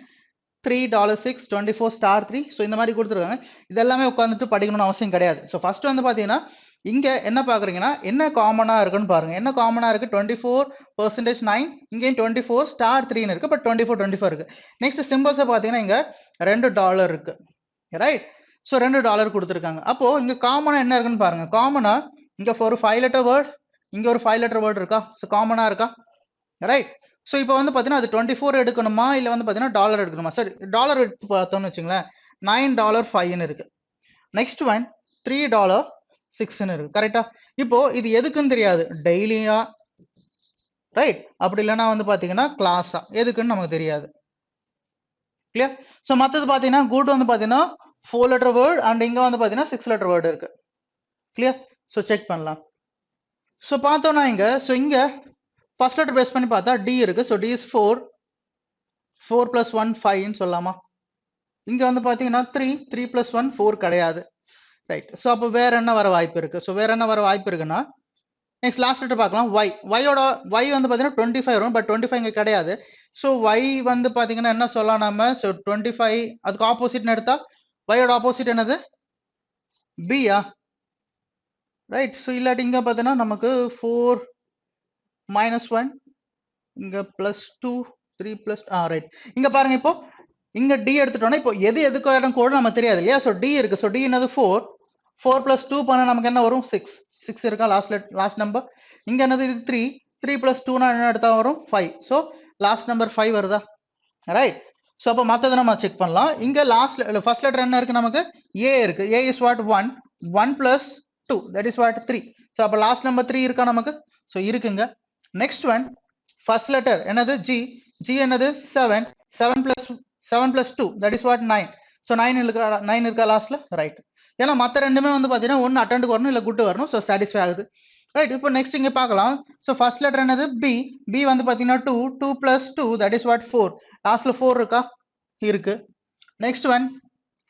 $3 6 24 star 3. So இந்த மாதிரி கொடுத்துருக்காங்க. இதெல்லாமே உட்காந்துட்டு படிக்கணும்னு அவசியம் கிடையாது. ஸோ ஃபர்ஸ்ட் வந்து பார்த்தீங்கன்னா இங்கே என்ன பார்க்குறீங்கன்னா என்ன காமனாக இருக்குன்னு பாருங்க. என்ன காமனாக இருக்குது? 24% 9, இங்கேயும் 24 star 3ன்னு இருக்குது, பட் 24 இருக்குது. நெக்ஸ்ட் சிம்பிள்ஸை பார்த்தீங்கன்னா இங்கே $2 இருக்கு. ரைட், ஸோ $2 கொடுத்துருக்காங்க. அப்போ இங்கே காமனாக என்ன இருக்குன்னு பாருங்க. காமனாக இங்கே ஒரு 5 letter வேர்ட், இங்கே ஒரு 5 letter வேர்ட் இருக்கா? ஸோ காமனாக இருக்கா? ரைட், ஸோ இப்போ வந்து பார்த்தீங்கன்னா அது 24 எடுக்கணுமா இல்லை வந்து பார்த்தீங்கன்னா டாலர் எடுக்கணுமா? சரி, டாலர் எடுத்து பார்த்தோம்னு வச்சுங்களேன், $9 5ன்னு இருக்கு. நெக்ஸ்ட் ஒன் $3 6ன்னு இருக்கு. கரெக்டா? இப்போ இது எதுக்குன்னு தெரியாது, டெய்லியா, ரைட், அப்படி இல்லைன்னா வந்து பார்த்தீங்கன்னா கிளாஸா, எதுக்குன்னு நமக்கு தெரியாது. கிளியர்? ஸோ மற்றது பார்த்தீங்கன்னா குட் வந்து பார்த்தீங்கன்னா 4 letter வேர்ட் அண்ட் இங்கே வந்து பார்த்தீங்கன்னா 6 letter வேர்டு இருக்கு. கிளியர்? ஸோ செக் பண்ணலாம். ஸோ பார்த்தோம்னா இங்கே, ஸோ இங்கே ஃபர்ஸ்ட் லெட்டர் பேஸ் பண்ணி பார்த்தா டி இருக்கு. ஸோ டி இஸ் 4 + 1 5ன்னு சொல்லலாமா? இங்க வந்து பாத்தீங்கன்னா 3 + 1 4 கிடையாது. ரைட், ஸோ அப்போ வேற என்ன வர வாய்ப்பு இருக்கு? ஸோ வேற என்ன வர வாய்ப்பு இருக்குன்னா நெக்ஸ்ட் லாஸ்ட் லெட்டர் பார்க்கலாம். ஒய். ஒய்யோட ஒய் வந்து பாத்தீங்கன்னா 25 வரும், பட் 25 இங்க கிடையாது. ஸோ ஒய் வந்து பாத்தீங்கன்னா என்ன சொல்லலாம் நம்ம? ஸோ 25 அதுக்கு ஆப்போசிட்னு எடுத்தா ஒய்யோட ஆப்போசிட் என்னது? பியா? ரைட், ஸோ இல்லாட்டி இங்க பாத்தீங்கன்னா நமக்கு 4 - 1 இங்க +2 3 + ரைட். இங்க பாருங்க, இப்போ இங்க டி எடுத்துட்டோம்னா இப்போ எது எதுக்கு கூட நமக்கு தெரியாது இல்லையா? ஸோ டி இருக்கு. ஸோ டி என்னது? 4 + 2 பண்ண நமக்கு என்ன வரும்? 6 இருக்கா லாஸ்ட் நம்பர்? இங்க என்னது? இது 3 + 2 என்ன எடுத்தா வரும்? 5. ஸோ லாஸ்ட் நம்பர் 5 வருதா? ரைட், ஸோ அப்போ மற்றதை நம்ம செக் பண்ணலாம். இங்க ஃபர்ஸ்ட் லெட்டர் என்ன இருக்கு நமக்கு? ஏ இருக்கு. A is what? 1 + 2 that is what? 3. So அப்போ லாஸ்ட் நம்பர் 3 இருக்கா நமக்கு? ஸோ இருக்குங்க. நெக்ஸ்ட் ஒன் ஃபர்ஸ்ட் லெட்டர் என்னது? ஜி. ஜி என்னது? 7 + 2 தட் இஸ் வாட்? 9. ஸோ 9 இருக்கா லாஸ்ட்ல? ரைட், ஏன்னா மற்ற ரெண்டுமே வந்து பார்த்தீங்கன்னா ஒன்று அட்டெண்டுக்கு வரணும், இல்லை குட் வரணும். ஸோ சாட்டிஸ்ஃபை ஆகுது. ரைட், இப்போ நெக்ஸ்ட் இங்கே பார்க்கலாம். ஸோ ஃபர்ஸ்ட் லெட்டர் என்னது? பி. பி வந்து பார்த்தீங்கன்னா 2 + 2 தட் இஸ் வாட்? 4. லாஸ்ட்ல 4 இருக்கா? இருக்கு. நெக்ஸ்ட் ஒன்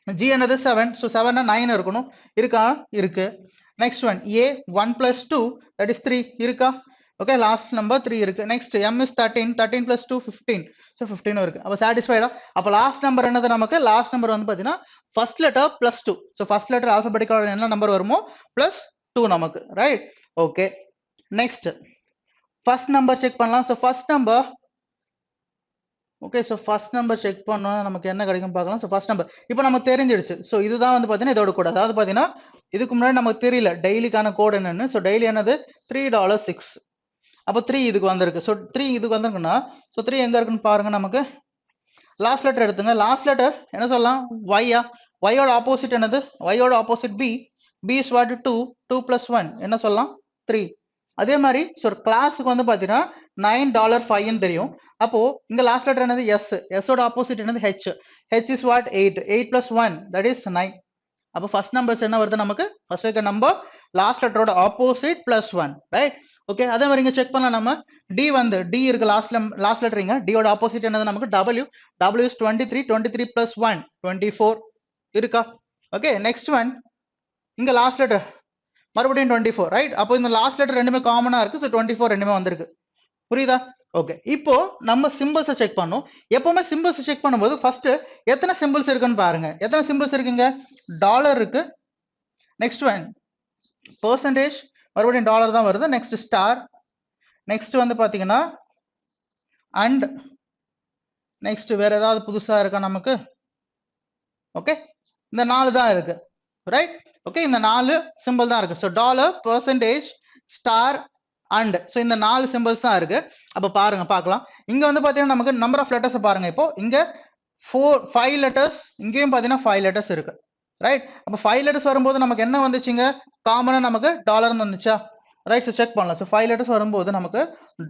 ஜி என்னது? 7. ஸோ 7னா 9 இருக்கணும், இருக்கா? இருக்கு. Next one A 1 + 2 that is 3 இருக்கா? ஓகே, லாஸ்ட் நம்பர் 3 இருக்கு. Next M is 13 + 2 15. ஸோ 15 இருக்கு. அப்போ சாட்டிஸ்ஃபைடா? அப்போ லாஸ்ட் நம்பர் என்னது நமக்கு? லாஸ்ட் நம்பர் வந்து பார்த்தீங்கன்னா first letter +2. So first letter alphabetical என்ன நம்பர் வருமோ +2 நமக்கு. Right, okay. Next first number check பண்ணலாம். So first number, okay, so first number check பண்ணோம்னா நமக்கு என்ன கிடைக்கும் பார்க்கலாம். ஸோ ஃபர்ஸ்ட் நம்பர் இப்போ நமக்கு தெரிஞ்சிடுச்சு. ஸோ இதுதான் வந்து பார்த்தீங்கன்னா இதோட கோட். அதாவது பார்த்தீங்கன்னா இதுக்கு முன்னாடி நமக்கு தெரியல டெய்லிக்கான கோட் என்னன்னு. ஸோ டெய்லி என்னது? $3 6. அப்போ 3 இதுக்கு வந்திருக்கு. ஸோ 3 இதுக்கு வந்திருக்குன்னா ஸோ 3 எங்க இருக்குன்னு பாருங்க. நமக்கு லாஸ்ட் லெட்டர் எடுத்துங்க. லாஸ்ட் லெட்டர் என்ன சொல்லலாம்? ஒய்யா? ஒய்யோட ஆப்போசிட் என்னது? ஒய்யோட opposite B. B is what? 2 + 1 என்ன சொல்லலாம்? 3. அதே மாதிரி ஸோ கிளாஸுக்கு வந்து பார்த்தீங்கன்னா $9 5ன்னு தெரியும். அப்போ இங்க லாஸ்ட் லெட்டர் என்னது? எஸ். எஸ்ஸோட ஆப்போசிட் என்னது? H. H is what? 8 + 1 that is 9. அப்போ ஃபர்ஸ்ட் நம்பர்ஸ் என்ன வருது நமக்கு? ஃபர்ஸ்ட் இருக்க நம்பர் லாஸ்ட் லெட்டரோட ஆப்போசிட் +1. ரைட், ஓகே அதே மாதிரி இங்க செக் பண்ணலாம் நம்ம டி வந்து டி இருக்கு லாஸ்ட் லெட்டரிங்க டியோட ஆப்போசிட் என்னது நமக்கு டபிள்யூ டபிள்யூ இஸ் 23 23 பிளஸ் 1 24 இருக்கா ஓகே நெக்ஸ்ட் ஒன் இங்க லாஸ்ட் லெட்டர் மறுபடியும் 24 ரைட் அப்போ இந்த லாஸ்ட் லெட்டர் ரெண்டுமே காமனா இருக்கு ஸோ 24 ரெண்டுமே வந்திருக்கு புரியுதா ஓகே இப்போ நம்ம சிம்பிள்ஸை செக் பண்ணோம் எப்பவுமே சிம்பிள்ஸ் செக் பண்ணும்போது ஃபர்ஸ்ட் எத்தனை சிம்பிள்ஸ் இருக்குன்னு பாருங்க எத்தனை சிம்பிள்ஸ் இருக்குங்க டாலர் இருக்கு நெக்ஸ்ட் ஒன் பெர்சன்டேஜ் மறுபடியும் டாலர் தான் வருது நெக்ஸ்ட் ஸ்டார் நெக்ஸ்ட் வந்து பாத்தீங்கன்னா அண்ட் நெக்ஸ்ட் வேற ஏதாவது புதுசா இருக்கா நமக்கு ஓகே இந்த 4 தான் இருக்கு ரைட் ஓகே இந்த 4 சிம்பிள் தான் இருக்கு so dollar percentage star and so இந்த 4 சிம்பிள்ஸ் தான் இருக்கு அப்ப பாருங்க பார்க்கலாம் இங்க வந்து பாத்தீங்கன்னா நமக்கு நம்பர் ஆஃப் லெட்டர்ஸ் பாருங்க இப்போ இங்க 5 லெட்டர்ஸ் இங்கேயும் பாத்தீங்கன்னா 5 லெட்டர்ஸ் இருக்கு ரைட் அப்ப 5 லெட்டர்ஸ் வரும்போது நமக்கு என்ன வந்துச்சுங்க காமனா நமக்கு டாலர்னு வந்துச்சா ரைட் ஸோ செக் பண்ணலாம் ஸோ 5 லெட்டர்ஸ் வரும்போது நமக்கு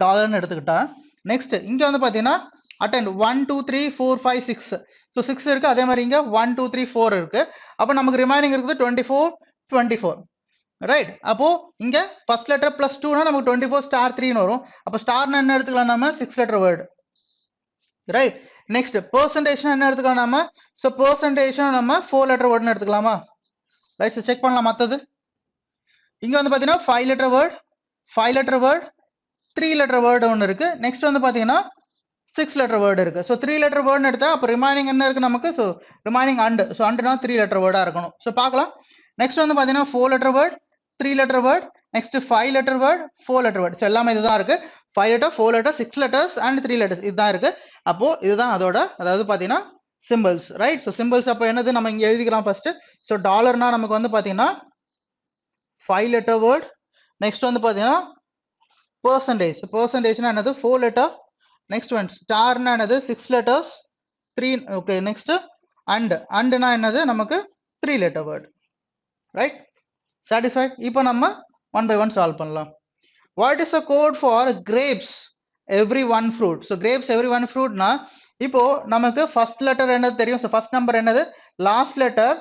டாலர்னு எடுத்துக்கிட்டா நெக்ஸ்ட் இங்க வந்து பாத்தீங்கன்னா அட்டெண்ட் 1 2 3 4 5 6 ஸோ 6 இருக்கு அதே மாதிரி இங்க 1 2 3 4 இருக்கு அப்போ நமக்கு ரிமைனிங் இருக்குது 24 ரைட் அப்போ இங்க ஃபர்ஸ்ட் லெட்டர் பிளஸ் 2னா நமக்கு 24 ஸ்டார் 3ன்னு வரும் அப்போ ஸ்டார்னா என்ன எடுத்துக்கலாம் நம்ம 6 letter word right next percentage என்ன எடுத்துக்கலாம் நம்ம ஸோ பெர்சன்டேஜ் நம்ம 4 லெட்டர் வேர்டுன்னு எடுத்துக்கலாமா ரைட் ஸோ செக் பண்ணலாம் மற்றது இங்க வந்து பாத்தீங்கன்னா 5 letter word 5 letter word 3 letter word ஒன்று இருக்கு நெக்ஸ்ட் வந்து பாத்தீங்கன்னா 6 லெட்டர் வேர்டு இருக்கு ஸோ 3 லெட்டர் வேர்டுன்னு எடுத்தா அப்போ ரிமைனிங் என்ன இருக்கு நமக்கு ஸோ ரிமைனிங் அண்ட் ஸோ அண்ட்னா 3 லெட்டர் வேர்டா இருக்கணும் ஸோ பார்க்கலாம் நெக்ஸ்ட் வந்து பாத்தீங்கன்னா 4 letter word 3 letter word next 5 letter word 4 letter word so எல்லாமே இதுதான் இருக்கு 5 letter 4 letter 6 letters and 3 letters இதுதான் இருக்கு அப்போ இதுதான் அதோட அதாவது பாத்தீங்கன்னா சிம்பிள்ஸ் ரைட் ஸோ சிம்பிள்ஸ் அப்போ என்னது நம்ம இங்க எழுதிக்கலாம் ஃபர்ஸ்ட் ஸோ டாலர்னா நமக்கு வந்து பாத்தீங்கன்னா 5 லெட்டர் வேர்ட் நெக்ஸ்ட் வந்து பாத்தீங்கன்னா பெர்சன்டேஜ்னா என்னது 4 லெட்டர் நெக்ஸ்ட் ஒன் ஸ்டார்னா என்னது 6 லெட்டர்ஸ் 3 ஓகே நெக்ஸ்ட் அண்ட்னா என்னது நமக்கு 3 லெட்டர் வேர்ட் ரைட் சாட்டிஸ்ஃபைட் இப்போ நம்ம ஒன் பை ஒன் சால்வ் பண்ணலாம் what is a code for grapes every one fruit so grapes every one ஃப்ரூட்னா இப்போ நமக்கு ஃபர்ஸ்ட் லெட்டர் என்னது தெரியும் ஸோ ஃபர்ஸ்ட் நம்பர் என்னது லாஸ்ட் லெட்டர்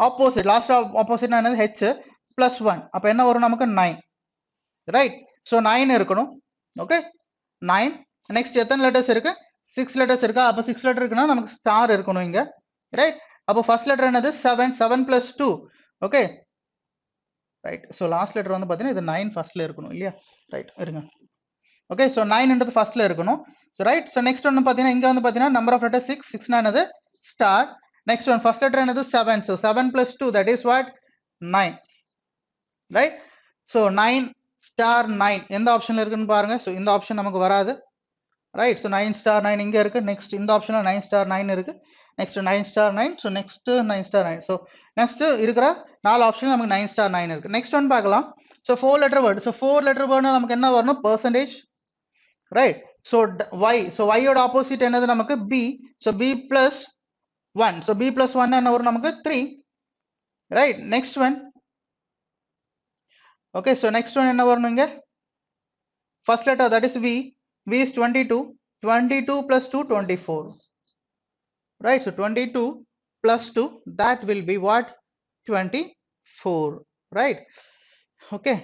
ஆப்போசிட் லாஸ்ட் ஆப்போசிட்னா என்னது ஹெச் பிளஸ் 1 அப்போ என்ன வரும் நமக்கு 9 ரைட் ஸோ 9 இருக்கணும் ஓகே 9 நெக்ஸ்ட் எத்தனை லெட்டர்ஸ் இருக்கு 6 லெட்டர்ஸ் இருக்கா அப்போ 6 லெட்டர் இருக்குன்னா நமக்கு ஸ்டார் இருக்கணும் இங்க ரைட் அப்போ ஃபர்ஸ்ட் லெட்டர் என்னது 7 plus 2 okay right so last letter வந்து பார்த்தீங்கன்னா இது 9 ஃபர்ஸ்ட்ல இருக்கணும் இல்லையா ரைட் இருங்க ஓகே ஸோ 9ன்றது ஃபர்ஸ்ட்ல இருக்கணும் ஸோ ரைட் ஸோ நெக்ஸ்ட் ஒன்று பார்த்தீங்கன்னா இங்க வந்து பார்த்தீங்கன்னா நம்பர் ஆஃப் லெட்டர் 6 என்னது star next one first letter என்னது 7 so 7 plus 2 that is what 9 right so 9 star 9 எந்த ஆப்ஷன்ல இருக்குன்னு பாருங்க ஸோ இந்த ஆப்ஷன் நமக்கு வராது ரைட் ஸோ 9 ஸ்டார் 9 இங்க இருக்கு நெக்ஸ்ட் இந்த ஆப்ஷன்ல 9 ஸ்டார் 9 இருக்கு next 9 star 9 so next 9 star 9 so next இருக்கிற 4 ஆப்ஷன் நமக்கு 9 ஸ்டார் 9 இருக்கு நெக்ஸ்ட் ஒன் பார்க்கலாம் so 4 letter word so 4 letter word நமக்கு என்ன வரணும் percentage right so Y so ஒய்யோட ஆப்போசிட் என்னது நமக்கு B so B plus 1 so B plus 1 என்ன வரும் நமக்கு 3 right next one okay so next one என்ன வரணும் இங்க first letter that is v is 22 plus 2 24 right so 22 plus 2 that will be what 24 right okay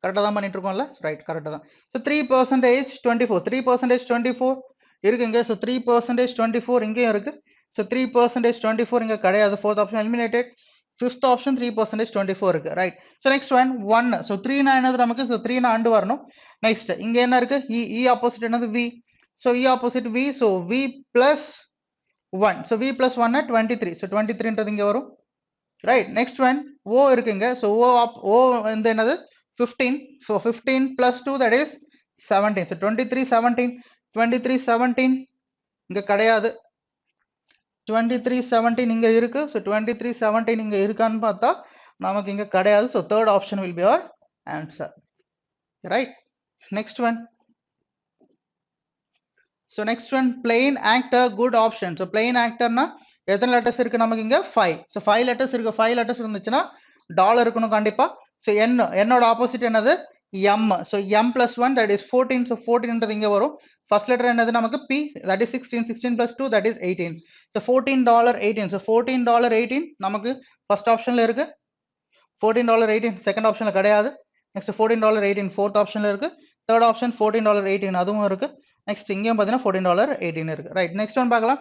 கரெக்டா தான் பண்ணிட்டு இருக்கோம்ல ரைட் கரெக்டா தான் so 3% 24 3% 24 இருக்குங்க so 3% 24 இங்கேயும் இருக்கு so 3% 24 இங்க கிடையாது fourth option eliminated fifth option 3% 24 இருக்கு right so next one 1 so 3 னா என்னது நமக்கு so 3 னா அண்ட் வரணும் next இங்க என்ன இருக்கு e opposite என்னது v so e opposite v so v plus 1 so v plus 1 னா 23 so 23 ன்றது இங்க வரும் ரைட் next one o இருக்குங்க so o வந்து என்னது 15 so 15 plus 2 that is 17 so 23 17 இங்க கிடையாது 23 17 இங்க இருக்கு so 23 17 இங்க இருக்கான்னு பார்த்தா நமக்கு இங்க கிடையாது so third option will be our answer right next one so next one plain actor good option so plain actor னா எத்தனை லெட்டர்ஸ் இருக்கு நமக்கு இங்க 5 so 5 letters இருக்கு 5 letters இருந்துச்சுன்னா டாலர் இருக்கணும் கண்டிப்பா so என்னோட ஆப்போசிட் என்னது m so m plus 1 that is 14 so 14 ன்றது இங்க வரும் first letter என்னது நமக்கு p that is 16 plus 2 that is 18 so $14.18 so $14.18 நமக்கு first optionல இருக்கு $14.18 second optionல கிடையாது நெக்ஸ்ட் $14.18 ஃபோர்த் ஆப்ஷன்ல இருக்கு. தேர்ட் ஆப்ஷன் $14.18 அதுவும் இருக்கு. நெக்ஸ்ட் இங்கேயும் பார்த்தீங்கன்னா $14.18 இருக்கு. ரைட், நெக்ஸ்ட் ஒன் பார்க்கலாம்.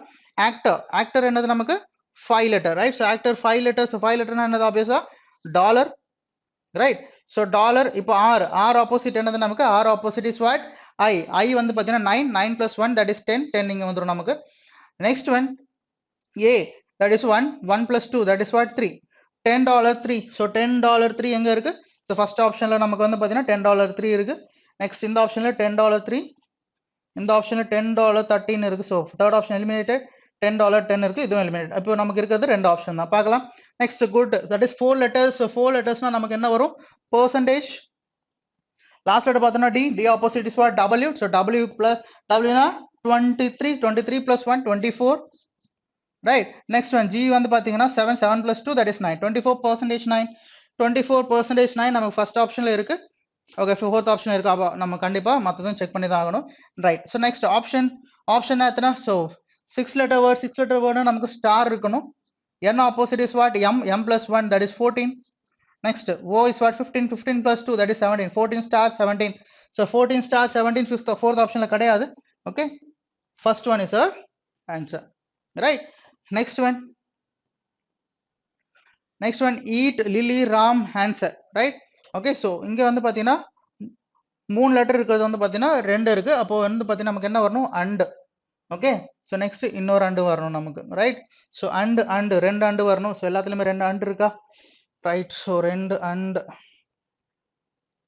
ஆக்டர் என்னது நமக்கு 5 letter, right. So actor 5 letter. So 5 லெட்டர்னா என்னது ஆப்வியஸா டாலர், ரைட். So dollar. இப்போ ஆர் ஆப்போசிட் என்னது நமக்கு R opposite is what I வந்து பார்த்தீங்கன்னா 9 + 1 தட் இஸ் 10 இங்கே வந்துடும் நமக்கு. Next one A that is 1 + 2 that is what 3 $10.3. So $10.3 எங்க இருக்கு? ஸோ ஃபர்ஸ்ட் ஆப்ஷன்ல நமக்கு வந்து பார்த்தீங்கன்னா $10.3 இருக்கு. நெக்ஸ்ட் இந்த ஆப்ஷன்ல $10.3, இந்த ஆப்ஷன்ல $10.13 இருக்கு. So third option eliminated. $10.10 இருக்கு, இதுவும் எலிமினேட். இப்போ நமக்கு இருக்கிறது ரெண்டு ஆப்ஷன் தான். பார்க்கலாம். Next good that is 4 letters. 4 லெட்டர்ஸ்னா நமக்கு என்ன வரும்? பெர்சன்டேஜ். லாஸ்ட் லெட்டர் பார்த்தோம்னா T opposite is what W. So W plus டபிள்யூனா 23 + 1 24, ரைட். நெக்ஸ்ட் ஒன் ஜி வந்து பார்த்தீங்கன்னா 7 + 2 தட் இஸ் 9 24% 9 24% 9 நமக்கு ஃபர்ஸ்ட் ஆப்ஷன்ல இருக்கு. ஓகே, ஃபோர்த் ஆப்ஷன் இருக்கு. அப்போ நம்ம கண்டிப்பா மற்றதும் செக் பண்ணி தான் ஆகணும், ரைட். ஸோ நெக்ஸ்ட் ஆப்ஷன் எத்தனை? ஸோ 6 லெட்டர் வேர்டு நமக்கு ஸ்டார் இருக்கணும். n opposite is what m + 1 that is 14. Next o is what 15 + 2 that is 17 14 * 17. So 14 * 17 fourth ஆப்ஷன்ல கிடையாது. Okay, first one is answer, right. Next one eat Lily Ram answer, right. Okay, so இங்க வந்து பாத்தீங்கன்னா 3 letter இருக்கிறது வந்து பாத்தீங்கன்னா 2 இருக்கு. அப்போ வந்து பாத்தீங்கன்னா நமக்கு என்ன வரணும்? அண்ட். ஓகே, ஸோ நெக்ஸ்ட் இன்னொரு அண்டு வரணும் நமக்கு, ரைட். ஸோ அண்ட் 2 அண்டு வரணும். ஸோ எல்லாத்துலயுமே 2 அண்டு இருக்கா? Right. So 2 and.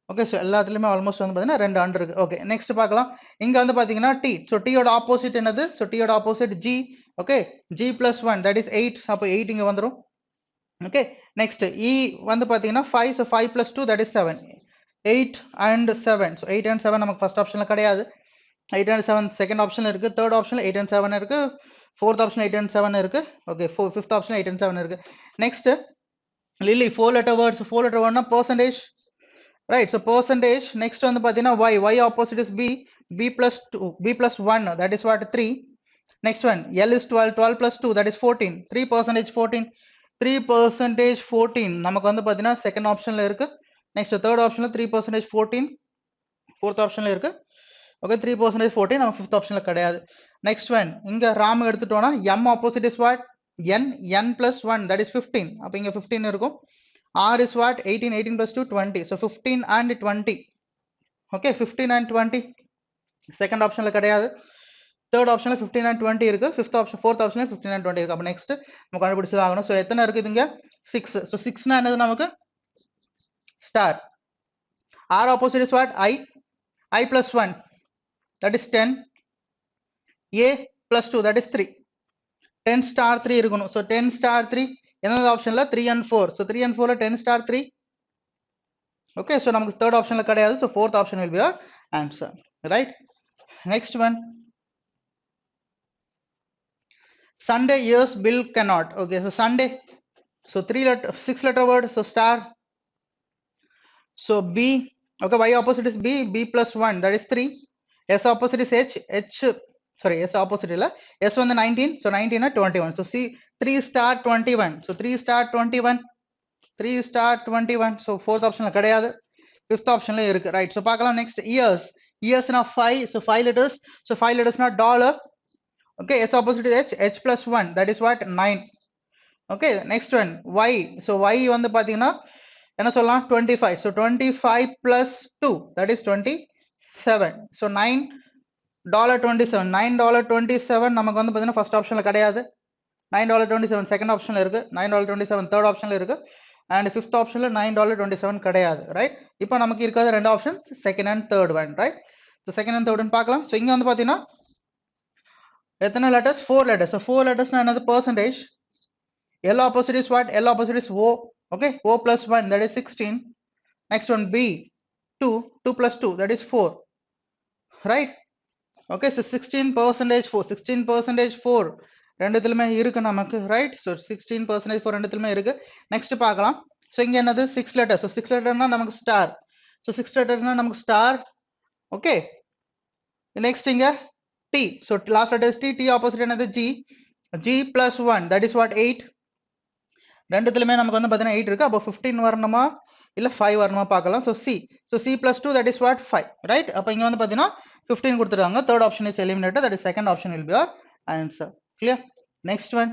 Okay, so எல்லாத்துலயுமே ஆல்மோஸ்ட் வந்து பாத்தீங்கன்னா 2 அண்டு இருக்கு. ஓகே, நெக்ஸ்ட் பார்க்கலாம். இங்க வந்து பாத்தீங்கன்னா டி. ஸோ டீயோட ஆப்போசிட் என்னது? ஸோ டீயோட opposite G. Okay, G + 1 that is 8. அப்போ 8 இங்க வந்துடும். ஓகே, நெக்ஸ்ட் இ வந்து பாத்தீங்கன்னா 5. So 5 + 2 that is 7 8 and 7. So 8 and 7 நமக்கு ஃபர்ஸ்ட் ஆப்ஷன்ல கிடையாது. 8 and 7 செகண்ட் ஆப்ஷன்ல இருக்கு. தேர்ட் ஆப்ஷன்ல 8 and 7 இருக்கு. ஃபோர்த் ஆப்ஷன் 8 and 7 இருக்கு. ஓகே, ஃபிஃப்த் ஆப்ஷன் 8 and 7 இருக்கு. Next lily 4 letter words. 4 letter வேர்ட்னா percentage, right. So percentage. Next வந்து பாத்தீங்கன்னா y opposite is b + 1 that is what 3. Next one l is 12 + 2 that is 14 3% 14 3% 14 நமக்கு வந்து பாத்தீங்கன்னா second ஆப்ஷன்ல இருக்கு. நெக்ஸ்ட் தேர்ட் ஆப்ஷன்ல 3% 14 ஃபோர்த் ஆப்ஷன்ல இருக்கு. ஓகே, 3% 14 நம்ம ஃபிஃப்த் ஆப்ஷன்ல கிடையாது. நெக்ஸ்ட் ஒன் இங்க ராம் எடுத்துட்டோம்னா m opposite is what n + 1 that is 15. அப்ப இங்க 15 இருக்கும். r is what 18 + 2 20. so 15 and 20. Okay, 15 and 20 second ஆப்ஷன்ல கிடையாது. தேர்ட் ஆப்ஷன்ல 15 and 20 இருக்கு. ஃபோர்த் ஆப்ஷன்ல 15 and 20 இருக்கு. அப்ப நெக்ஸ்ட் நம்ம கண்டுபிடிச்சு ஆகணும். சோ எத்தனை இருக்குது இங்க? 6. சோ 6னா என்னது நமக்கு? Star. r opposite is what I + 1 that is 10, a + 2 that is 3. 10 * 3 இருக்கணும். so 10 * 3 என்னது ஆப்ஷன்ல 3 and 4. so 3 and 4ல 10 * 3. okay, so நமக்கு third optionல கிடையாது. so fourth option will be our answer, right. next one, Sunday yes Bill cannot. okay, so Sunday, so 6 letter word, so star. so b, okay, y opposite is b + 1 that is 3. s opposite is s opposite illa s வந்து 19. so 19 na 21. so c 3 * 21. so 3 * 21 3 * 21. so fourth optionல கிடையாது. fifth optionல இருக்கு, right. so பார்க்கலாம். next years na 5. so 5 letters. so 5 letters na dollar. okay, s opposite is h + 1 that is what 9. okay, next one y. so y வந்து பாத்தீங்கன்னா என்ன சொல்லலாம் 25. so 25 + 2 that is 27. so $9.27 $9.27 நமக்கு வந்து பாத்தீங்கன்னா ஃபர்ஸ்ட் ஆப்ஷன்ல கிடையாது. $9.27 செகண்ட் ஆப்ஷன்ல இருக்கு. $9.27 தேர்ட் ஆப்ஷன்ல இருக்கு. அண்ட் ஃபிஃப்த் ஆப்ஷன்ல $9.27 கிடையாது, ரைட். இப்போ நமக்கு இருக்கிறது ரெண்டு option, second and third one, right. So second and third one பார்க்கலாம். ஸோ இங்க வந்து பாத்தீங்கன்னா எத்தனை லெட்டர்ஸ்? 4 letters. so 4 lettersனா என்னது? Percentage. l opposite is what? l opposite is o. okay, o + 1 that is 16. next one b 2 + 2 that is 4, right. okay, so 16% 4 16% 4 ரெண்டுத்துலயுமே இருக்கு நமக்கு, right. so 16% 4 ரெண்டுத்துலயுமே இருக்கு. Next பார்க்கலாம். so இங்க என்னது? 6 letters. so 6 letterனா நமக்கு ஸ்டார். so 6 letterனா நமக்கு star. Okay, next இங்க t. so last letter is t opposite என்னது? g + 1 that is what 8. ரெண்டுத்துலயுமே நமக்கு வந்து பாத்தீங்கன்னா 8 இருக்கு. அப்போ 15 வரணுமா இல்ல 5 வரணுமா பார்க்கலாம். so c plus 2 that is what 5, right? அப்ப இங்க வந்து பாத்தீங்கன்னா 15 கொடுத்துட்டாங்க. third option is eliminated, that is second option will be our answer. Clear? Next one,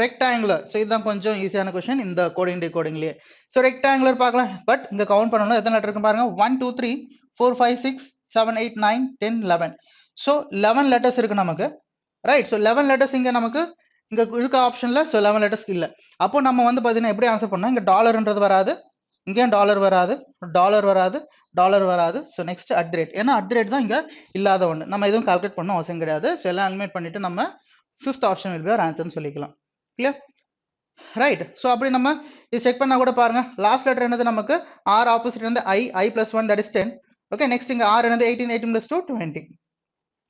rectangular. so இதுதான் கொஞ்சம் ஈஸியான क्वेश्चन இந்த கோடிங் டிகோடிங்லயே. so rectangular பார்க்கலாம். பட் இங்க கவுண்ட் பண்ணனும் எத்தனை லெட்டர் இருக்கு பாருங்க. 1 2 3 4 5 6 7 8 9 10 11. so 11 letters இருக்கு நமக்கு, right? so 11 letters இங்க நமக்கு இங்க இருக்க ஆப்ஷன்ல so 11 letters இல்ல. அப்போ நம்ம வந்து பாத்தீங்கன்னா எப்படி ஆன்சர் பண்ணோம், இங்க டாலர்ன்றது வராது, இங்கேயும் டாலர் வராது, டாலர் வராது, டாலர் வராது. ஸோ நெக்ஸ்ட் அட் ரேட், ஏன்னா அட் ரேட் தான் இங்க இல்லாத ஒன்று, நம்ம எதுவும் கால்குலேட் பண்ண அவசியம் கிடையாது. ஸோ எல்லாம் எலிமினேட் பண்ணிட்டு நம்ம fifth option will be R ஆன்சர்னு சொல்லிக்கலாம். கிளியர்? ரைட். ஸோ அப்படி நம்ம இது செக் பண்ணா கூட பாருங்க, லாஸ்ட் லெட்டர் என்னது நமக்கு ஆர், ஆப்போசிட் வந்து I plus 1 that is 10. Okay, next இங்க ஆர் என்னது 18, 18 பிளஸ் 2 20.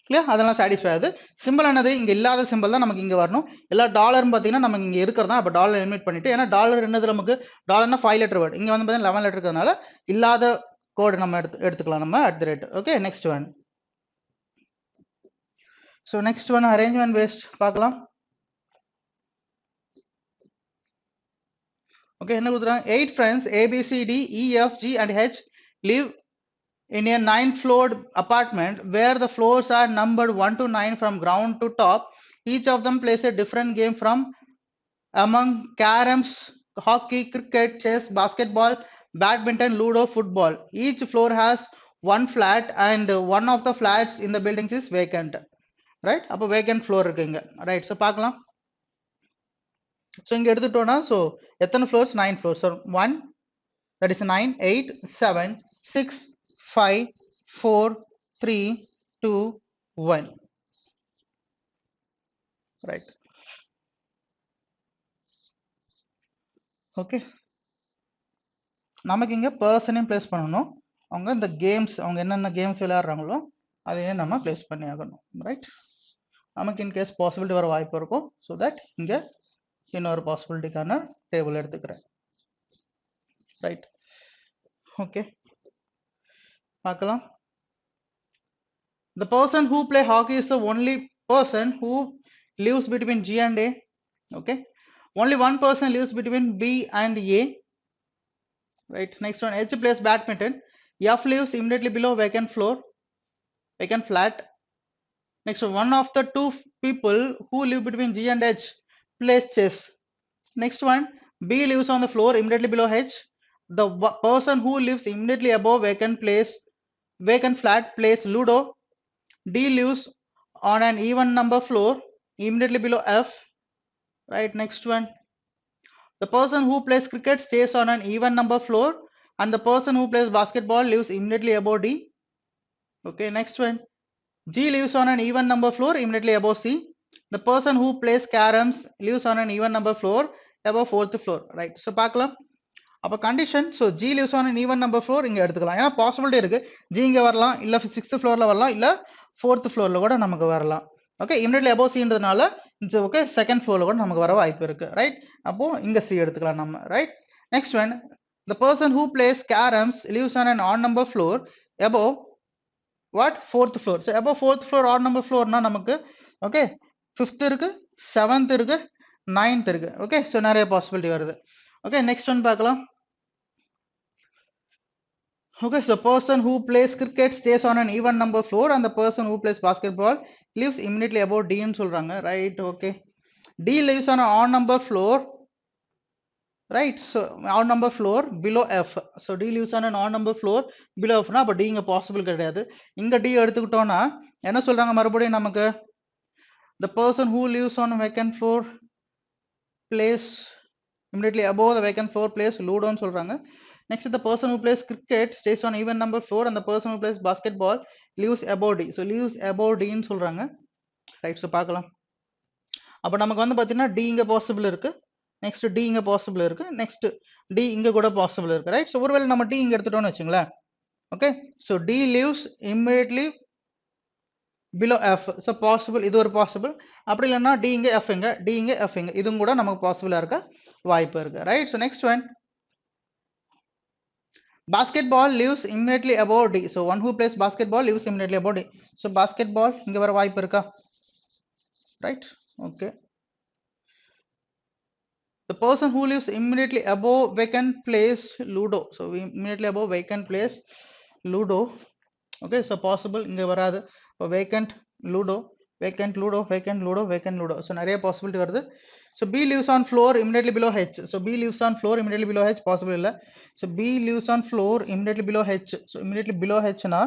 கிளியர்? அதெல்லாம் சாட்டிஸ்ஃபை ஆகுது. சிம்பிள் என்னது இங்க இல்லாத சிம்பிள் தான் நமக்கு இங்க வரணும். எல்லா டாலர்னு பாத்தீங்கன்னா நமக்கு இங்க இருக்கிறதா, அப்ப டாலர் எலிமினேட் பண்ணிட்டு, ஏன்னா டாலர் என்னது நமக்கு டாலர்னா 5 லெட்டர் வேர்ட், இங்க வந்து பாத்தீங்கன்னா 11 லெட்டர் இருக்கிறதுனால இல்லாத கோட் நம்ம எடுத்துக்கலாம் நம்ம at the rate. Okay, next one. So next one arrangement based பார்க்கலாம். ஓகே, என்ன கொடுத்துறாங்க, 8 friends A B C D E F G and H live in a 9-floored apartment where the floors are numbered 1 to 9 from ground to top. Each of them plays a different game from among caroms, hockey, cricket, chess, basketball, badminton, ludo, football. Each floor has one flat and one of the flats in the buildings is vacant. Right? அப்போ vacant floor இருக்குங்க. Right? So பார்க்கலாம். So இங்க எடுத்துட்டோம்னா so எத்தனை floors? 9 floors. So 1, that is 9, 8, 7, 6, 5, 4, 3, 2, 1. Right. Okay. நமக்கு இங்க பர்சனையும் place பண்ணணும், அவங்க இந்த கேம்ஸ் அவங்க என்னென்ன கேம்ஸ் விளையாடுறாங்களோ அதையே நம்ம பிளேஸ் பண்ணி ஆகணும். ரைட்? நமக்கு இன் கேஸ் பாசிபிலிட்டி வர வாய்ப்பு இருக்கும். ஸோ தட் இங்க இன்னொரு பாசிபிலிட்டிக்கான டேபிள் எடுத்துக்கிறேன். ரைட்? ஓகே, பார்க்கலாம். The person who play hockey is the only person who lives between G and A. Okay, only one person lives between B and A. Right? Next one, H plays badminton. F lives immediately below vacant floor, vacant flat. Next one of the two people who live between G and H plays chess. Next one, B lives on the floor immediately below H. The person who lives immediately above vacant flat plays ludo. D lives on an even number floor immediately below F. Right? Next one, the person who plays cricket stays on an even number floor and the person who plays basketball lives immediately above D. Okay, next one, G lives on an even number floor immediately above C. The person who plays caroms lives on an even number floor above 4th floor. Right? So பார்க்கலாம். அப்ப condition, so G lives on an even number floor இங்க எடுத்துக்கலாம், ஏன்னா possibility இருக்கு, G இங்க வரலாம், இல்ல 6th ஃப்ளோர்ல வரலாம், இல்ல 4th ஃப்ளோர்ல கூட நமக்கு வரலாம். ஓகே, இமிடியட்லி above Cன்றதுனால ஓகே செகண்ட் ஃப்ளோர்ல கூட நமக்கு வர வாய்ப்பு இருக்கு. ரைட்? அப்போ இங்க C எடுத்துக்கலாம் நம்ம. Right? Next one, the person who plays caroms lives on an odd number floor above what? 4th floor. so above 4th floor odd number floorனா நமக்கு ஓகே 5th இருக்கு, 7th இருக்கு, 9th இருக்கு. ஓகே, so நிறைய possibility வருது. Okay, next one பார்க்கலாம். Okay, so person who plays cricket stays on an even number floor and the person who plays basketball lives immediately above D ன்னு சொல்றாங்க. Right? Okay, D lives on an odd number floor. Right? So odd number floor below F. So D lives on an odd number floor below F னா அப்ப D இங்க possible கிடையாது. இங்க D எடுத்துக்கிட்டோம்னா என்ன சொல்றாங்க மறுபடியும் நமக்கு, the person who lives on a vacant floor plays immediately above the vacant floor plays ludo ன்னு சொல்றாங்க. Next, the person who plays cricket stays on even number 4 and the person who plays basketball lives above D. So lives above D ன்னு சொல்றாங்க. Right? So பார்க்கலாம். அப்போ நமக்கு வந்து பார்த்தீங்கன்னா D இங்கே பாசிபிள் இருக்கு, நெக்ஸ்ட் D இங்கே பாசிபிள் இருக்கு, நெக்ஸ்ட் D இங்கே கூட பாசிபிள் இருக்கு. ரைட்? ஸோ ஒருவேளை நம்ம D இங்கே எடுத்துட்டோம்னு வச்சுங்களேன். Okay, so D lives immediately below F. So possible, இது ஒரு பாசிபிள். அப்படி இல்லைன்னா D இங்கே F இங்கே, D இங்கே F இங்கே, இதுவும் கூட நமக்கு பாசிபிளாக இருக்க வாய்ப்பு இருக்கு. Right? So next one, basketball lives immediately above D. So one who plays basketball lives immediately above D. So basketball இங்க வர வாய்ப்பு இருக்கா? Right? Okay. the person who lives immediately above vacant place ludo, so immediately above vacant place ludo. Okay, so possible inga varadhu vacant ludo, vacant ludo, vacant ludo, vacant ludo, so nariya possibility varudhu. So B lives on floor immediately below H, so B lives on floor immediately below H possible illa. So B lives on floor immediately below H, so immediately below H na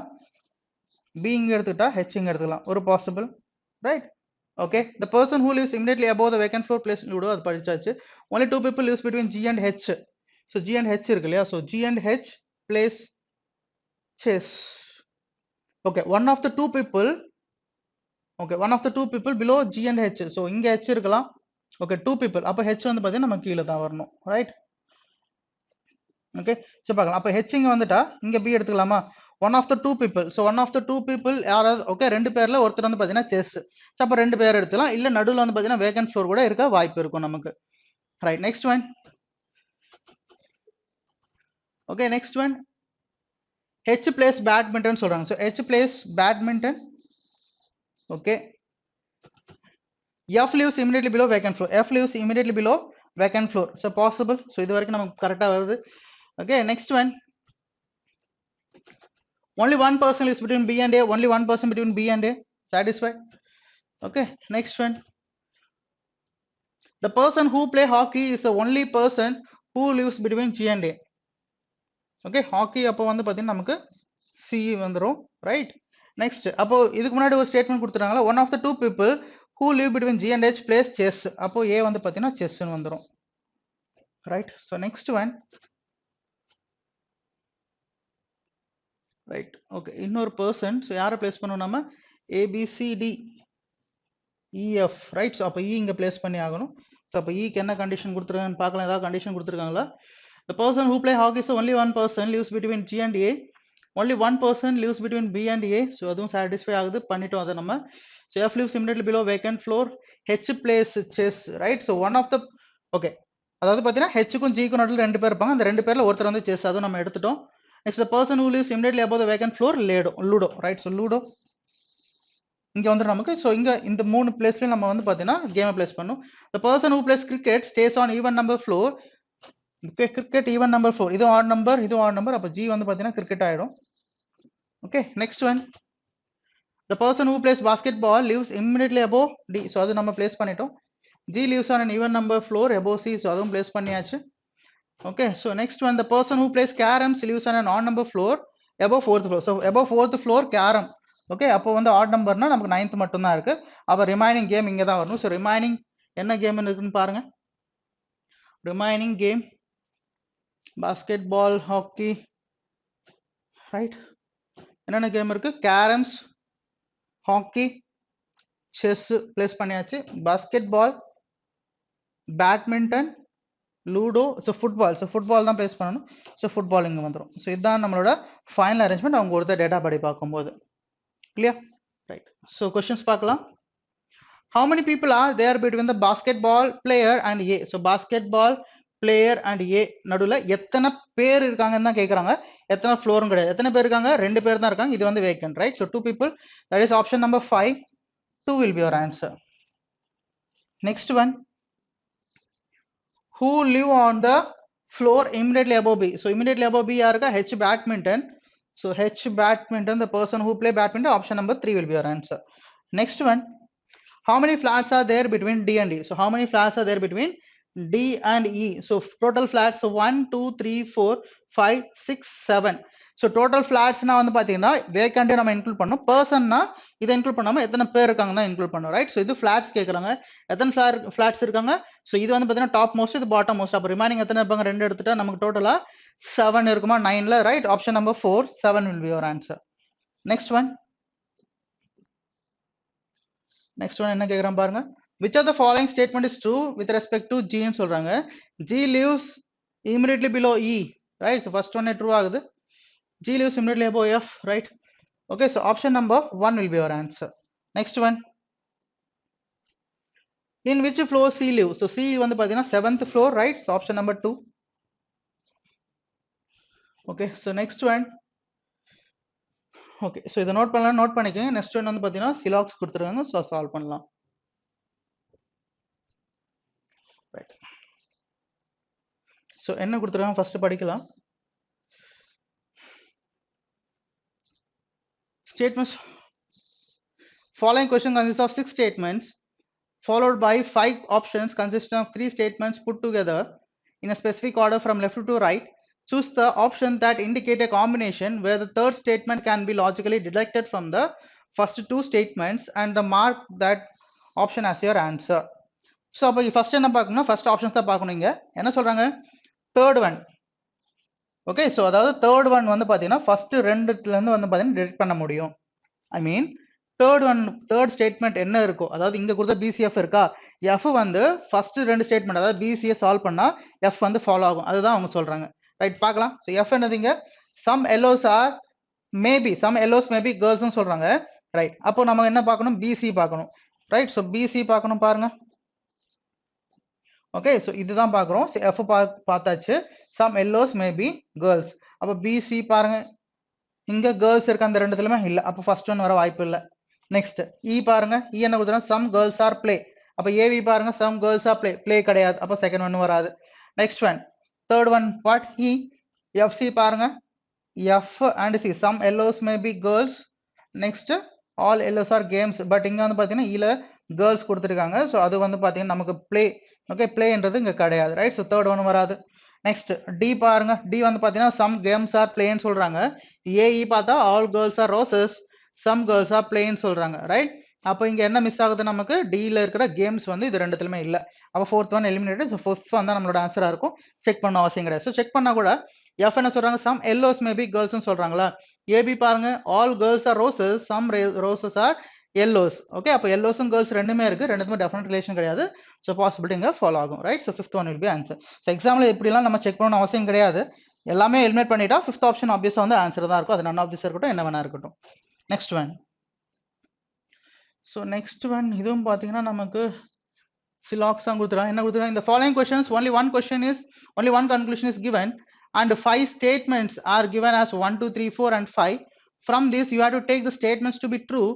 B inga eduthuta H inga eduthukalam oru possible, right? Okay, the person who lives immediately above the vacant floor plays ludo, adu padichachu. Only two people lives between G and H, so G and H irukku illaya, so G and H plays chess. Okay, one of the two people, okay, one of the two people below G and H, so inga H irukkalam. Okay, two people, appo H வந்து பாத்தீங்கன்னா நம்ம கீழ தான் வரணும், right? Okay, so பார்க்கலாம். அப்ப H இங்க வந்துட்டா இங்க B எடுத்துக்கலாமா? One of the two people, so one of the two people யாராவது, okay, ரெண்டு பேர்ல ஒருத்தர் வந்து பாத்தீங்கன்னா chess, so அப்ப ரெண்டு பேர் எடுத்துக்கலாம், இல்ல நடுவுல வந்து பாத்தீங்கன்னா vacant floor கூட இருக்க வாய்ப்பு இருக்கும் நமக்கு, right? Next one. Okay, next one, H plays badminton சொல்றாங்க, so H plays badminton. Okay, F lives immediately below vacant floor, F lives immediately below vacant floor, so possible, so இது வரைக்கும் நமக்கு கரெக்ட்டா வருது. Okay, next one, only one person lives between B and A, only one person between B and A, satisfied. Okay, next one, the person who play hockey is the only person who lives between G and A. Okay, hockey அப்போ வந்து பாத்தீங்கன்னா நமக்கு C வந்துரும், right? Next, அப்போ இதுக்கு முன்னாடி ஒரு statement கொடுத்துட்டாங்களா, one of the two people who live between G and H plays chess, அப்போ A வந்து பாத்தீங்கன்னா chess னு வந்துரும், right? So next one, right? Okay, இன்னொரு person, so யாரை place பண்ணுவோம் நம்ம, A B C D E F, right? So அப்போ E இங்க place பண்ணி ஆகணும். So அப்போ E க்கு என்ன கண்டிஷன் கொடுத்துருக்காங்கன்னு பார்க்கலாம், ஏதாவது கண்டிஷன் கொடுத்துருக்காங்களா? The person who play hockey is only one person lives between G and A, only one person lives between B and A, so அதுவும் satisfy ஆகுது, பண்ணிட்டோம் அதை நம்ம. So F lives immediately below vacant floor, H plays chess, right? So one of the, okay, அதாவது பார்த்தீங்கன்னா H க்கும் G க்கும் நடுவில் ரெண்டு பேர் இருப்பாங்க, அந்த ரெண்டு பேர்ல ஒருத்தர் வந்து chess, அதுவும் நம்ம எடுத்துட்டோம். Next, the person who lives immediately above the vacant floor ludo, right? So ludo இங்க வந்து நமக்கு, so இங்க இந்த மூணு பிளேஸ்ல நம்ம வந்து பாத்தீங்கன்னா கேம் பிளேஸ் பண்ணும். The person who plays cricket stays on even number floor. Okay, cricket even number 4, இது odd number, இது odd number, அப்ப G வந்து பாத்தீங்கன்னா cricket ஆயிடும். Okay, next one, the person who plays basketball lives immediately above D, so அது நம்ம place பண்ணிட்டோம். G lives on an even number floor above C, so அதுவும் place பண்ணியாச்சு. Okay, so next one, the person who plays caroms lives on an odd number floor above 4th floor, so above 4th floor carom. Okay, அப்போ வந்து odd numberனா நமக்கு 9th மட்டும் தான் இருக்கு, அப்ப remaining game இங்க தான் வரணும். So remaining என்ன கேம் இருக்குன்னு பாருங்க, remaining game basketball, hockey, right? என்னென்ன கேம் இருக்கு, கேரம்ஸ், ஹாக்கி, செஸ் பிளேஸ் பண்ணியாச்சு, basketball, badminton, ludo, so football, so football தான் பிளேஸ் பண்ணணும், ஸோ ஃபுட்பால் இங்கே வந்துடும். ஸோ இதுதான் நம்மளோட ஃபைனல் அரேஞ்ச்மெண்ட் அவங்க கொடுத்த டேட்டா படி பார்க்கும்போது. Clear, right? ஸோ கொஸ்டின்ஸ் பார்க்கலாம். How many people are there between the basketball player and A? So basketball player and A நடுவுல எத்தனை பேர் இருக்காங்கன்னு தான் கேக்குறாங்க, எத்தனை ஃப்ளோரும் கிடையாது. எத்தனை பேர் இருக்காங்க, ரெண்டு பேர் தான் இருக்காங்க, இது வந்து vacant, right? So two people, that is option number 5, 2 will be your answer. Next one, who live on the floor immediately above B? So immediately above B யாருக்கா, H badminton, so H badminton, the person who play badminton, option number 3 will be your answer. Next one, how many flats are there between D and E? So how many flats are there between D and E? So total flats, so 1 2 3 4 5 6 7. So total flats na வந்து பாத்தீங்கன்னா vacant நம்ம include பண்ணோம், person னா இதை include பண்ணாம எத்தனை பேர் இருக்காங்க தான் இன்க்ளூட் பண்ணோம், ரைட்? So இது flats கேக்குறாங்க, எத்தனை flats இருக்காங்க, so இது வந்து பாத்தீங்கன்னா டாப் மோஸ்ட், இது பாட்டம் மோஸ்ட், அப்ப ரிமைனிங் எத்தனை இருப்பாங்க, ரெண்டு எடுத்துட்டா நமக்கு டோட்டலா 7 இருக்குமா 9ல, right? Option number 4, 7 will be your answer. Next one, next one என்ன கேக்குறான் பாருங்க, which of the following statement is true with respect to G ன்னு சொல்றாங்க. G lives immediately below E, right? So first one true ஆகுது, G lives immediately above F, right? Okay, so option number 1 will be your answer. Next one, in which floor C lives? So C வந்து பாத்தீங்கன்னா 7th floor, right? So option number 2. Okay, so next one, okay, so இதை note பண்ணலாம், note பண்ணிக்கோங்க. Next one வந்து பாத்தீங்கன்னா சிலாக்ஸ் கொடுத்துருக்காங்க, so solve பண்ணலாம், right? So என்ன கொடுத்துருக்காங்க ஃபர்ஸ்ட் படிக்கலாம். Statements. Following question consists of 6 statements followed by 5 options consisting of 3 statements put together in a specific order from left to right. Choose the option that indicate a combination where the third statement can be logically deducted from the first 2 statements and the mark that option as your answer. So அப்போ first என்ன பார்க்கணும், first options தான் பார்க்கணும். இங்க என்ன சொல்றாங்க, third one. Okay, so அதாவது third one வந்து பார்த்தீங்கன்னா ஃபர்ஸ்ட் ரெண்டுல இருந்து வந்து பார்த்தீங்கன்னா டிடெக்ட் பண்ண முடியும். ஐ மீன் தேர்ட் ஸ்டேட்மெண்ட் என்ன இருக்கும், அதாவது இங்க கொடுத்த பிசிஎஃப் இருக்கா, எஃப் வந்து ஃபர்ஸ்ட் ரெண்டு ஸ்டேட்மெண்ட் அதாவது பிசிஎஸ் சால்வ் பண்ணா எஃப் வந்து ஃபாலோ ஆகும், அதுதான் அவங்க சொல்றாங்க. ரைட், பார்க்கலாம். ஸோ எஃப் என்னதுங்க, some yellows are maybe, some yellows maybe girls சொல்றாங்க. ரைட், அப்போ நம்ம என்ன பார்க்கணும், பிசி பார்க்கணும். ரைட், ஸோ பிசி பார்க்கணும் பாருங்க. ஓகே, ஸோ இதுதான் பார்க்குறோம். எஃப் பார்த்தாச்சு, சம் எல்லோஸ் மேபி கேர்ள்ஸ். அப்போ பிசி பாருங்க, இங்க கேர்ள்ஸ் இருக்க அந்த ரெண்டுத்துலயுமே இல்ல, அப்போ ஃபர்ஸ்ட் ஒன் வர வாய்ப்பு இல்லை. நெக்ஸ்ட் இ பாருங்க, இ என்ன கொடுத்துறோம், சம் கேர்ள்ஸ் ஆர் பிளே. அப்போ ஏவி பாருங்க, சம் கேர்ள்ஸ் ஆர் பிளே கிடையாது, அப்போ செகண்ட் ஒன் வராது. Next one third one what, E. F C பாருங்க, F and C, some yellows maybe girls. Next all yellows are games. But இங்க வந்து பாத்தீங்கன்னா இல கேர்ள்ஸ் கொடுத்துருக்காங்க, ஸோ அது வந்து பாத்தீங்கன்னா நமக்கு பிளே. ஓகே, பிளேன்றது இங்க கிடையாது. ரைட், ஸோ தேர்ட் ஒன் வராது. நெக்ஸ்ட் டி பாருங்க, டி வந்து பாத்தீங்கன்னா சம் கேம்ஸ் ஆர் பிளேன்னு சொல்றாங்க. ஏஇ பார்த்தா all girls are roses, some girls are பிளேன்னு சொல்றாங்க. ரைட், அப்போ இங்க என்ன மிஸ் ஆகுது, நமக்கு டில இருக்கிற கேம்ஸ் வந்து இது ரெண்டுத்துலயுமே இல்ல. அப்போ fourth one eliminated. So fourth வந்து நம்மளோட ஆன்சரா இருக்கும். செக் பண்ண அவசியம் கிடையாது. ஸோ செக் பண்ணா கூட எஃப் என்ன சொல்றாங்க, சம் எல்லோஸ் மேபி கேர்ள்ஸ் சொல்றாங்களா. ஏபி பாருங்க, all girls are roses, some roses are yellows. Okay, அப்போ எல்லோஸும் கேர்ள்ஸ் ரெண்டுமே இருக்கு, ரெண்டுமே டெஃபினட் ரிலேஷன் கிடையாது. ஸோ பாசிபிலிட்டி இங்க ஃபாலோ ஆகும். Right, so fifth one will be answer. So எக்ஸாம்ல எப்படிலாம் நம்ம செக் பண்ணணும் அவசியம் கிடையாது, எல்லாமே எலிமினேட் பண்ணிட்டா ஃபிஃப்த் ஆப்ஷன் ஆப்வியஸா வந்து ஆன்சர் தான் இருக்கும். அது நன் ஆஃப் திஸ் இருக்கட்டும், என்ன வேணா இருக்கட்டும். Next one. So next one இதுவும் பார்த்தீங்கன்னா நமக்கு சிலாக்ஸ் தான் கொடுத்துருக்காங்க. என்ன கொடுத்துருக்காங்க, இந்த following questions only one conclusion is given and 5 statements are given as 1 2 3 4 and 5. From this you have to take the statements to be true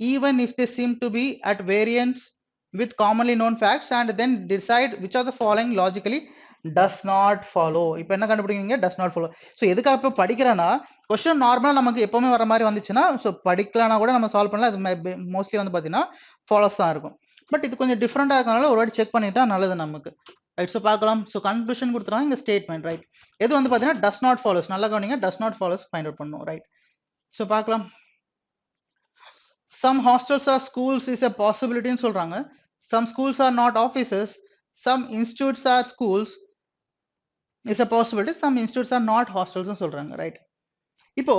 even if they seem to be at variance with commonly known facts and then decide which of the following logically does not follow. இப்போ என்ன கண்டுபிடிக்கிறீங்க, does not follow. So எதுக்காக இப்போ படிக்கிறேன்னா, question நார்மலாக நமக்கு எப்பவுமே வர மாதிரி வந்துச்சுன்னா, ஸோ படிக்கலனா கூட நம்ம சால்வ் பண்ணலாம். இது மோஸ்ட்லி வந்து பார்த்தீங்கன்னா ஃபாலோஸ் தான் இருக்கும். பட் இது கொஞ்சம் டிஃப்ரெண்டாக இருக்கனால ஒரு வாட்டி செக் பண்ணிட்டா நல்லது நமக்கு. ரைட், ஸோ பார்க்கலாம். ஸோ கன்க்ளூஷன் கொடுத்துருவாங்க, இங்கே ஸ்டேட்மெண்ட். ரைட், எது வந்து பார்த்தீங்கன்னா டஸ் நாட் ஃபாலோஸ், நல்லா கவனிங்க, டஸ் நாட் ஃபாலோஸ் ஃபைண்ட் அவுட் பண்ணணும். ரைட், ஸோ பார்க்கலாம். Some hostels or schools is a possibility ன்னு சொல்றாங்க. Some schools are not offices. Some institutes are schools is a possibility. Some institutes are not hostels ன்னு சொல்றாங்க. Right, இப்போ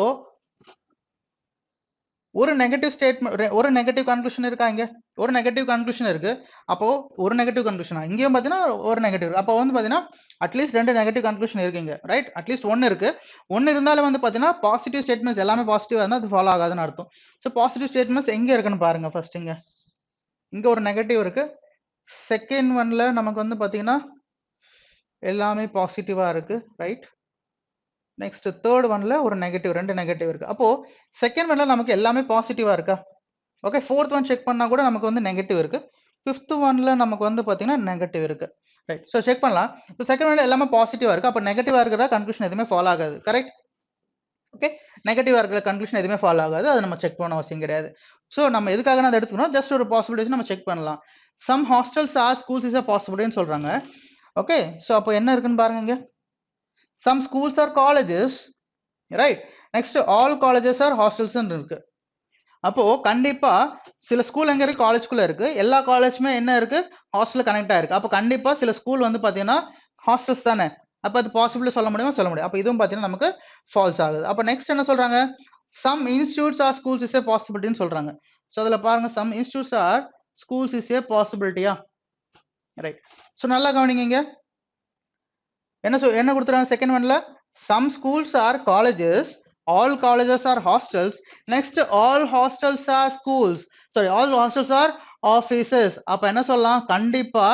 ஒரு negative statement, ஒரு negative conclusion இருக்கா, இங்க ஒரு நெகட்டிவ் கன்க்ளூஷன் இருக்கு. அப்போ ஒரு நெகட்டிவ் கன்க்ளூஷன் இங்கேயும் பார்த்தீங்கன்னா ஒரு நெகட்டிவ் இருக்கு. அப்போ வந்து பார்த்தீங்கன்னா அட்லீஸ்ட் 2 நெகட்டிவ் கன்க்ளூஷன் இருக்குங்க. ரைட், அட்லீஸ்ட் 1 இருக்கு. 1 இருந்தாலும் வந்து பார்த்தீங்கன்னா பாசிட்டிவ் ஸ்டேட்மெண்ட்ஸ் எல்லாமே பாசிட்டிவா இருந்தால் அது ஃபாலோ ஆகாதுன்னு அர்த்தம். ஸோ பாசிட்டிவ் ஸ்டேட்மெண்ட்ஸ் எங்க இருக்குன்னு பாருங்க. ஃபர்ஸ்ட் இங்க ஒரு நெகட்டிவ் இருக்கு. செகண்ட் ஒன்ல நமக்கு வந்து பார்த்தீங்கன்னா எல்லாமே பாசிட்டிவா இருக்கு. ரைட், நெக்ஸ்ட் தேர்ட் ஒன்ல ஒரு நெகட்டிவ், 2 நெகட்டிவ் இருக்கு. அப்போ செகண்ட் ஒன்ல நமக்கு எல்லாமே பாசிட்டிவா இருக்கா. ஓகே, ஃபோர்த் ஒன் செக் பண்ணா கூட நமக்கு வந்து நெகட்டிவ் இருக்கு. ஃபிஃப்த் ஒன்ல நமக்கு வந்து பாத்தீங்கன்னா நெகட்டிவ் இருக்கு. ரைட், ஸோ செக் பண்ணலாம். ஸோ செகண்ட் ஒன்ல எல்லாமே பாசிட்டிவா இருக்கு, அப்போ நெகட்டிவா இருக்கிற கன்க்ளூஷன் எதுவுமே ஃபாலோ ஆகாது. கரெக்ட், ஓகே, நெகட்டிவா இருக்கிற கன்க்ளூஷன் எதுவுமே ஃபாலோ ஆகாது, அதை நம்ம செக் பண்ண அவசியம் கிடையாது. ஸோ நம்ம எதுக்காக அதை எடுத்துக்கணும், ஜஸ்ட் ஒரு பாசிபிலிட்டி நம்ம செக் பண்ணலாம். Some hostels are schools is a பாசிபிலிட்டின்னு சொல்றாங்க. ஓகே, ஸோ அப்போ என்ன இருக்குன்னு பாருங்க. Some schools are colleges, right? Next, all colleges are hostels ன்னு இருக்கு. அப்போ கண்டிப்பா சில ஸ்கூல் எங்க இருக்கு, காலேஜ்குள்ள இருக்கு. எல்லா காலேஜுமே என்ன இருக்கு, ஹாஸ்டல் கனெக்ட் ஆயிருக்கு. அப்போ கண்டிப்பா சில ஸ்கூல் வந்து பாத்தீங்கன்னா ஹாஸ்டல்ஸ் தானே. அப்போ அது பாசிபிள் சொல்ல முடியுமா, சொல்ல முடியும். அப்போ இதுவும் பாத்தீங்கன்னா நமக்கு ஃபால்ஸ் ஆகுது. அப்போ நெக்ஸ்ட் என்ன சொல்றாங்க, some institutes are schools is a பாசிபிலிட்டின்னு சொல்றாங்க. ஸோ அதுல பாருங்க, some institutes are schools is a பாசிபிலிட்டியா. ரைட், ஸோ நல்லா கவனிங்க. என்ன கொடுத்துறாங்க செகண்ட் ஒன்ல, some schools are colleges, all colleges are hostels. Next all hostels are schools, sorry all hostels are offices. அப்ப என்ன சொல்லலாம், கண்டிப்பா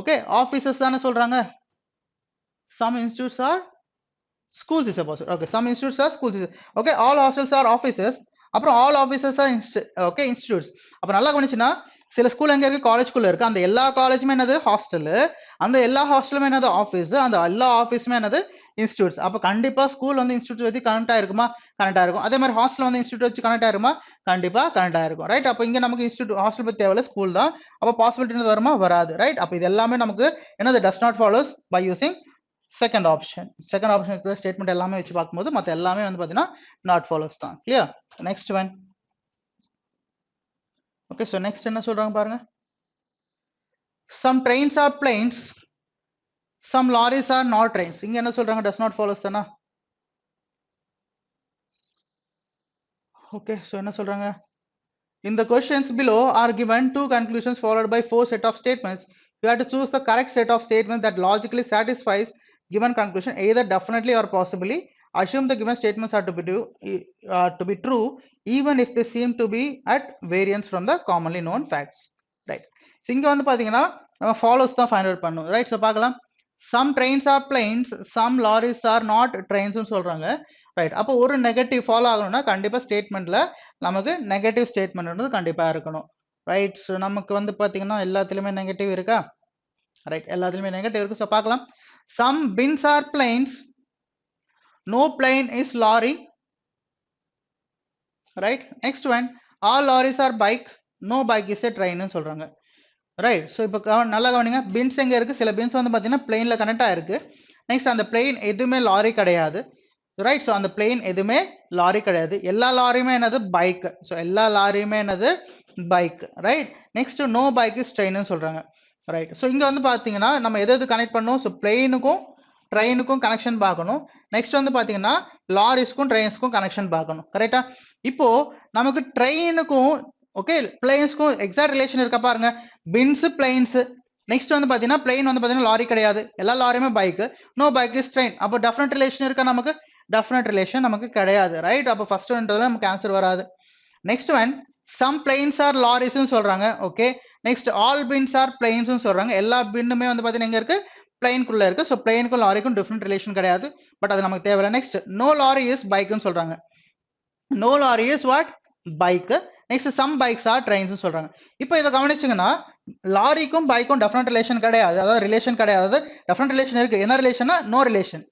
ஓகே ஆபீசஸ் தானே சொல்றாங்க. Some institutes are schools is a possible. Okay, some institutes are schools is okay, all hostels are offices. அப்புறம் all offices are okay institutes. அப்ப நல்லா கவனிச்சுனா சில ஸ்கூல் எங்க இருக்கு, காலேஜ்குள்ள இருக்கு. அந்த எல்லா காலேஜுமே என்னது, ஹாஸ்டல். அந்த எல்லா ஹாஸ்டலுமே என்னது, ஆஃபீஸ். அந்த எல்லா ஆஃபீஸுமே என்னது, இன்ஸ்டியூட்ஸ். அப்ப கண்டிப்பா ஸ்கூல் வந்து இன்ஸ்டியூட் வச்சு கனெக்ட் ஆயிருக்குமா, கனெக்ட் ஆயிருக்கும். அதே மாதிரி ஹாஸ்டல் வந்து இன்ஸ்டியூட் வச்சு கனெக்ட் ஆயிருமா, கண்டிப்பா கனெக்ட் ஆயிருக்கும். ரைட். அப்ப இங்க நமக்கு இன்ஸ்டியூட் ஹாஸ்டல் பத்தி தேவையில்ல, ஸ்கூல் தான். அப்ப பாசிபிலிட்டி வருமா, வராது. ரைட். அப்ப இது எல்லாமே நமக்கு என்னது, does not follows by using second option. Second option இருக்கிற ஸ்டேட்மெண்ட் எல்லாமே வச்சு பார்க்கும்போது மற்ற எல்லாமே வந்து பாத்தீங்கன்னா நாட் ஃபாலோஸ் தான். Clear. Next one. Okay, so next என்ன சொல்றாங்க பாருங்க. Some trains are planes, some lorries are not trains. இங்க என்ன சொல்றாங்க, does not follows தானா. ஓகே, ஸோ என்ன சொல்றாங்க, in the questions below are given two conclusions followed by four set of statements. You have to choose the correct set of statements that logically satisfies given conclusion, either definitely or possibly. Assume the given statements are to be true even if they seem to be at variance from the commonly known facts. Right. So இங்க வந்து பாத்தீங்கன்னா நம்ம follows தான் find out பண்ணணும். Right. So பார்க்கலாம். Some trains are planes, some lorries are not trains னு சொல்றாங்க. Right. அப்போ ஒரு நெகட்டிவ் ஃபாலோ ஆகணும்னா கண்டிப்பா ஸ்டேட்மெண்ட்ல நமக்கு நெகட்டிவ் ஸ்டேட்மெண்ட் கண்டிப்பா இருக்கணும். ரைட். ஸோ நமக்கு வந்து பாத்தீங்கன்னா எல்லாத்துலயுமே நெகட்டிவ் இருக்கா, ரைட், எல்லாத்துலயுமே நெகட்டிவ் இருக்கு. ஸோ பார்க்கலாம். Some pins are plains, no plain is lorry. Right. Next one, all lorries are bike, no bike is a train சொல்றாங்க. ரைட். ஸோ இப்போ நல்லா கவனிங்க, பின்ஸ் எங்க இருக்கு, சில பின்ஸ் வந்து பாத்தீங்கன்னா பிளெயின்ல கனெக்ட் ஆயிருக்கு. நெக்ஸ்ட் அந்த பிளெயின் எதுவுமே லாரி கிடையாது. ரைட். ஸோ அந்த பிளெயின் எதுவுமே லாரி கிடையாது. எல்லா லாரியுமே என்னது, பைக். ஸோ எல்லா லாரியுமே என்னது, bike. Right. Next no bike is train சொல்றாங்க. ரைட். ஸோ இங்க வந்து பாத்தீங்கன்னா நம்ம எது கனெக்ட் பண்ணணும், ஸோ பிளெயினுக்கும் ட்ரெயினுக்கும் கனெக்ஷன் பார்க்கணும். நெக்ஸ்ட் வந்து பாத்தீங்கன்னா லாரிஸ்க்கும் ட்ரெயின்ஸ்க்கும் கனெக்ஷன் பார்க்கணும். கரெக்டா. இப்போ நமக்கு ட்ரெயினுக்கும் ஓகே பிளேன்ஸ்க்கும் எக்ஸாக்ட் ரிலேஷன் இருக்கா பாருங்க. Pins plains. நெக்ஸ்ட் வந்து பாத்தீங்கன்னா பிளைன் வந்து பாத்தீங்கன்னா லாரி கிடையாது, எல்லா லாரியுமே bike. No bike is train. அப்போ டெஃபினட் ரிலேஷன் இருக்கா, நமக்கு டெஃபினட் ரிலேஷன் நமக்கு கிடையாது. ரைட். அப்போ ஃபர்ஸ்ட் ஒன்றதுல நமக்கு ஆன்சர் வராது. Next one, some plains are lorries சொல்றாங்க. Okay. Next all pins are plains சொல்றாங்க. எல்லா பின்னுமே வந்து பாத்தீங்கன்னா எங்க இருக்கு, பிளைனுக்குள்ள இருக்கு. ஸோ பிளைனுக்கும் லாரிக்கும் டிஃபரெண்ட் ரிலேஷன் கிடையாது, பட் அது நமக்கு தேவையில்லை. நெக்ஸ்ட் நோ லாரி இஸ் பைக்னு சொல்றாங்க. No lorry is what, bike. Next some bikes are trains சொல்றாங்க. இப்போ இதை கவனிச்சிங்கன்னா லாரிக்கும் பைக்கும் டெஃபினட் ரிலேஷன் கிடையாது, அதாவது ரிலேஷன் கிடையாது. டெஃபினட் ரிலேஷன் இருக்கு, என்ன ரிலேஷன்னா no relation.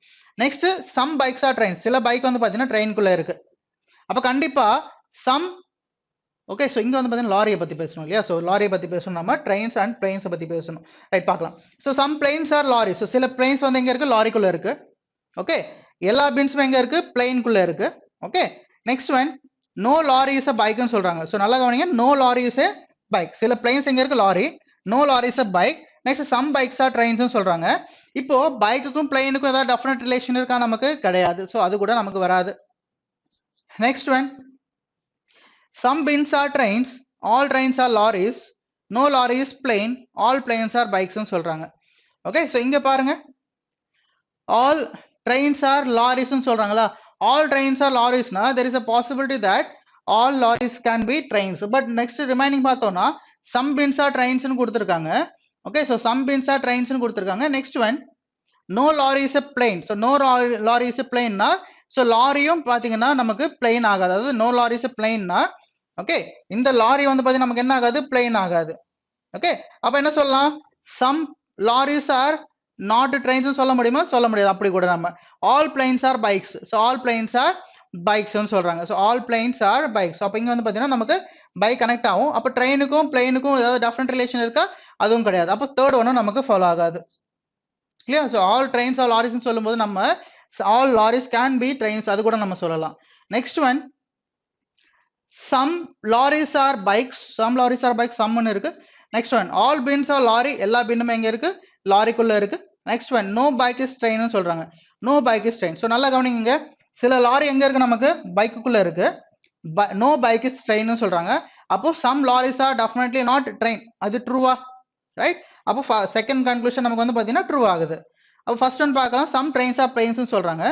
Next some bikes are trains, சில பைக் வந்து பாத்தீங்கன்னா ட்ரெயின்குள்ள இருக்கு. அப்ப கண்டிப்பா சம் ஓகே. ஸோ இங்க வந்து பாத்தீங்கன்னா லாரியை பத்தி பேசணும் இல்லையா. ஸோ லாரியை பத்தி பேசணும், நம்ம ட்ரெயின்ஸ் அண்ட் பிளைன்ஸ் பத்தி பேசணும். ரைட். பார்க்கலாம். So some plains are lorry. So சில பிளைன்ஸ் வந்து எங்க இருக்கு, லாரிக்குள்ள இருக்கு. ஓகே. எல்லா பின்ஸும் எங்க இருக்கு, பிளைனுக்குள்ள இருக்கு. Okay. Next one, no lorry is a பைக்னு சொல்றாங்க. ஸோ நல்லா கவனிங்க, no lorry is a bike. சில பிளைன்ஸ் எங்க இருக்கு, lorry. No lorry is a bike. Next some bikes are trains சொல்றாங்க. இப்போ பைக்குக்கும் பிளைனுக்கும் ஏதாவது டெஃபினட் ரிலேஷன் இருக்கா, நமக்கு கிடையாது. ஸோ அது கூட நமக்கு வராது. Next one, some pins are trains, all trains are lorries, no lorry is plane, all planes are bikes சொல்றாங்க. ஓகே. ஸோ இங்க பாருங்க, ஆல் ட்ரெயின்ஸ் ஆர் லாரிஸ் சொல்றாங்களா. ஆல் ட்ரெயின்ஸ் ஆர் லாரிஸ்னா there is a possibility that all lorries can be trains. But next remaining பார்த்தோம்னா some pins are trains கொடுத்துருக்காங்க. Okay. So some pins are trains கொடுத்துருக்காங்க. Next one, no lorry is a plane. So no lorry is a பிளைன்னா, so லாரியும் பார்த்தீங்கன்னா நமக்கு plane ஆகாது, அதாவது no lorry is a பிளைன்னா. ஓகே. இந்த லாரி வந்து பார்த்தீங்கன்னா நமக்கு என்ன ஆகாது, பிளைன் ஆகாது. ஓகே. அப்ப என்ன சொல்லலாம், some lorries are not trains சொல்ல முடியுமா, சொல்ல முடியாது. அப்படி கூட நம்ம all planes are bikes. So all planes are bikes சொல்றாங்க. So all planes are bikes. அப்போ இங்க வந்து பார்த்தீங்கன்னா நமக்கு பைக் கனெக்ட் ஆகும். அப்போ ட்ரெயினுக்கும் பிளைனுக்கும் ஏதாவது டிஃபரெண்ட் ரிலேஷன் இருக்கா, அதுவும் கிடையாது. அப்போ தேர்ட் ஒன்னும் நமக்கு ஃபாலோ ஆகாது. Clear. So all trains are lorries சொல்லும்போது நம்ம all lorries can be trains, அது கூட நம்ம சொல்லலாம். Next one, some lorries are bikes, some lorries are bikes, some இருக்கு. Next one, all pins are lorry, எல்லா பின்னுமே எங்க இருக்கு, லாரிக்குள்ள இருக்கு. Next one, no bike is train சொல்றாங்க. No bike is train. So நல்லா கவனிங்க, சில லாரி எங்க இருக்கு, நமக்கு பைக்குக்குள்ள இருக்கு. நோ பைக் இஸ் ட்ரெயின் சொல்றாங்க. அப்போ some lorries are definitely not train, அது ட்ரூவா, ரைட். அப்போ செகண்ட் கன்க்ளூஷன் நமக்கு வந்து பாத்தீங்கன்னா ட்ரூ ஆகுது. அப்போ ஃபர்ஸ்ட் ஒன் பார்க்கலாம், சம் ட்ரெயின்ஸ் ஆர் பிளைன்ஸ் சொல்றாங்க.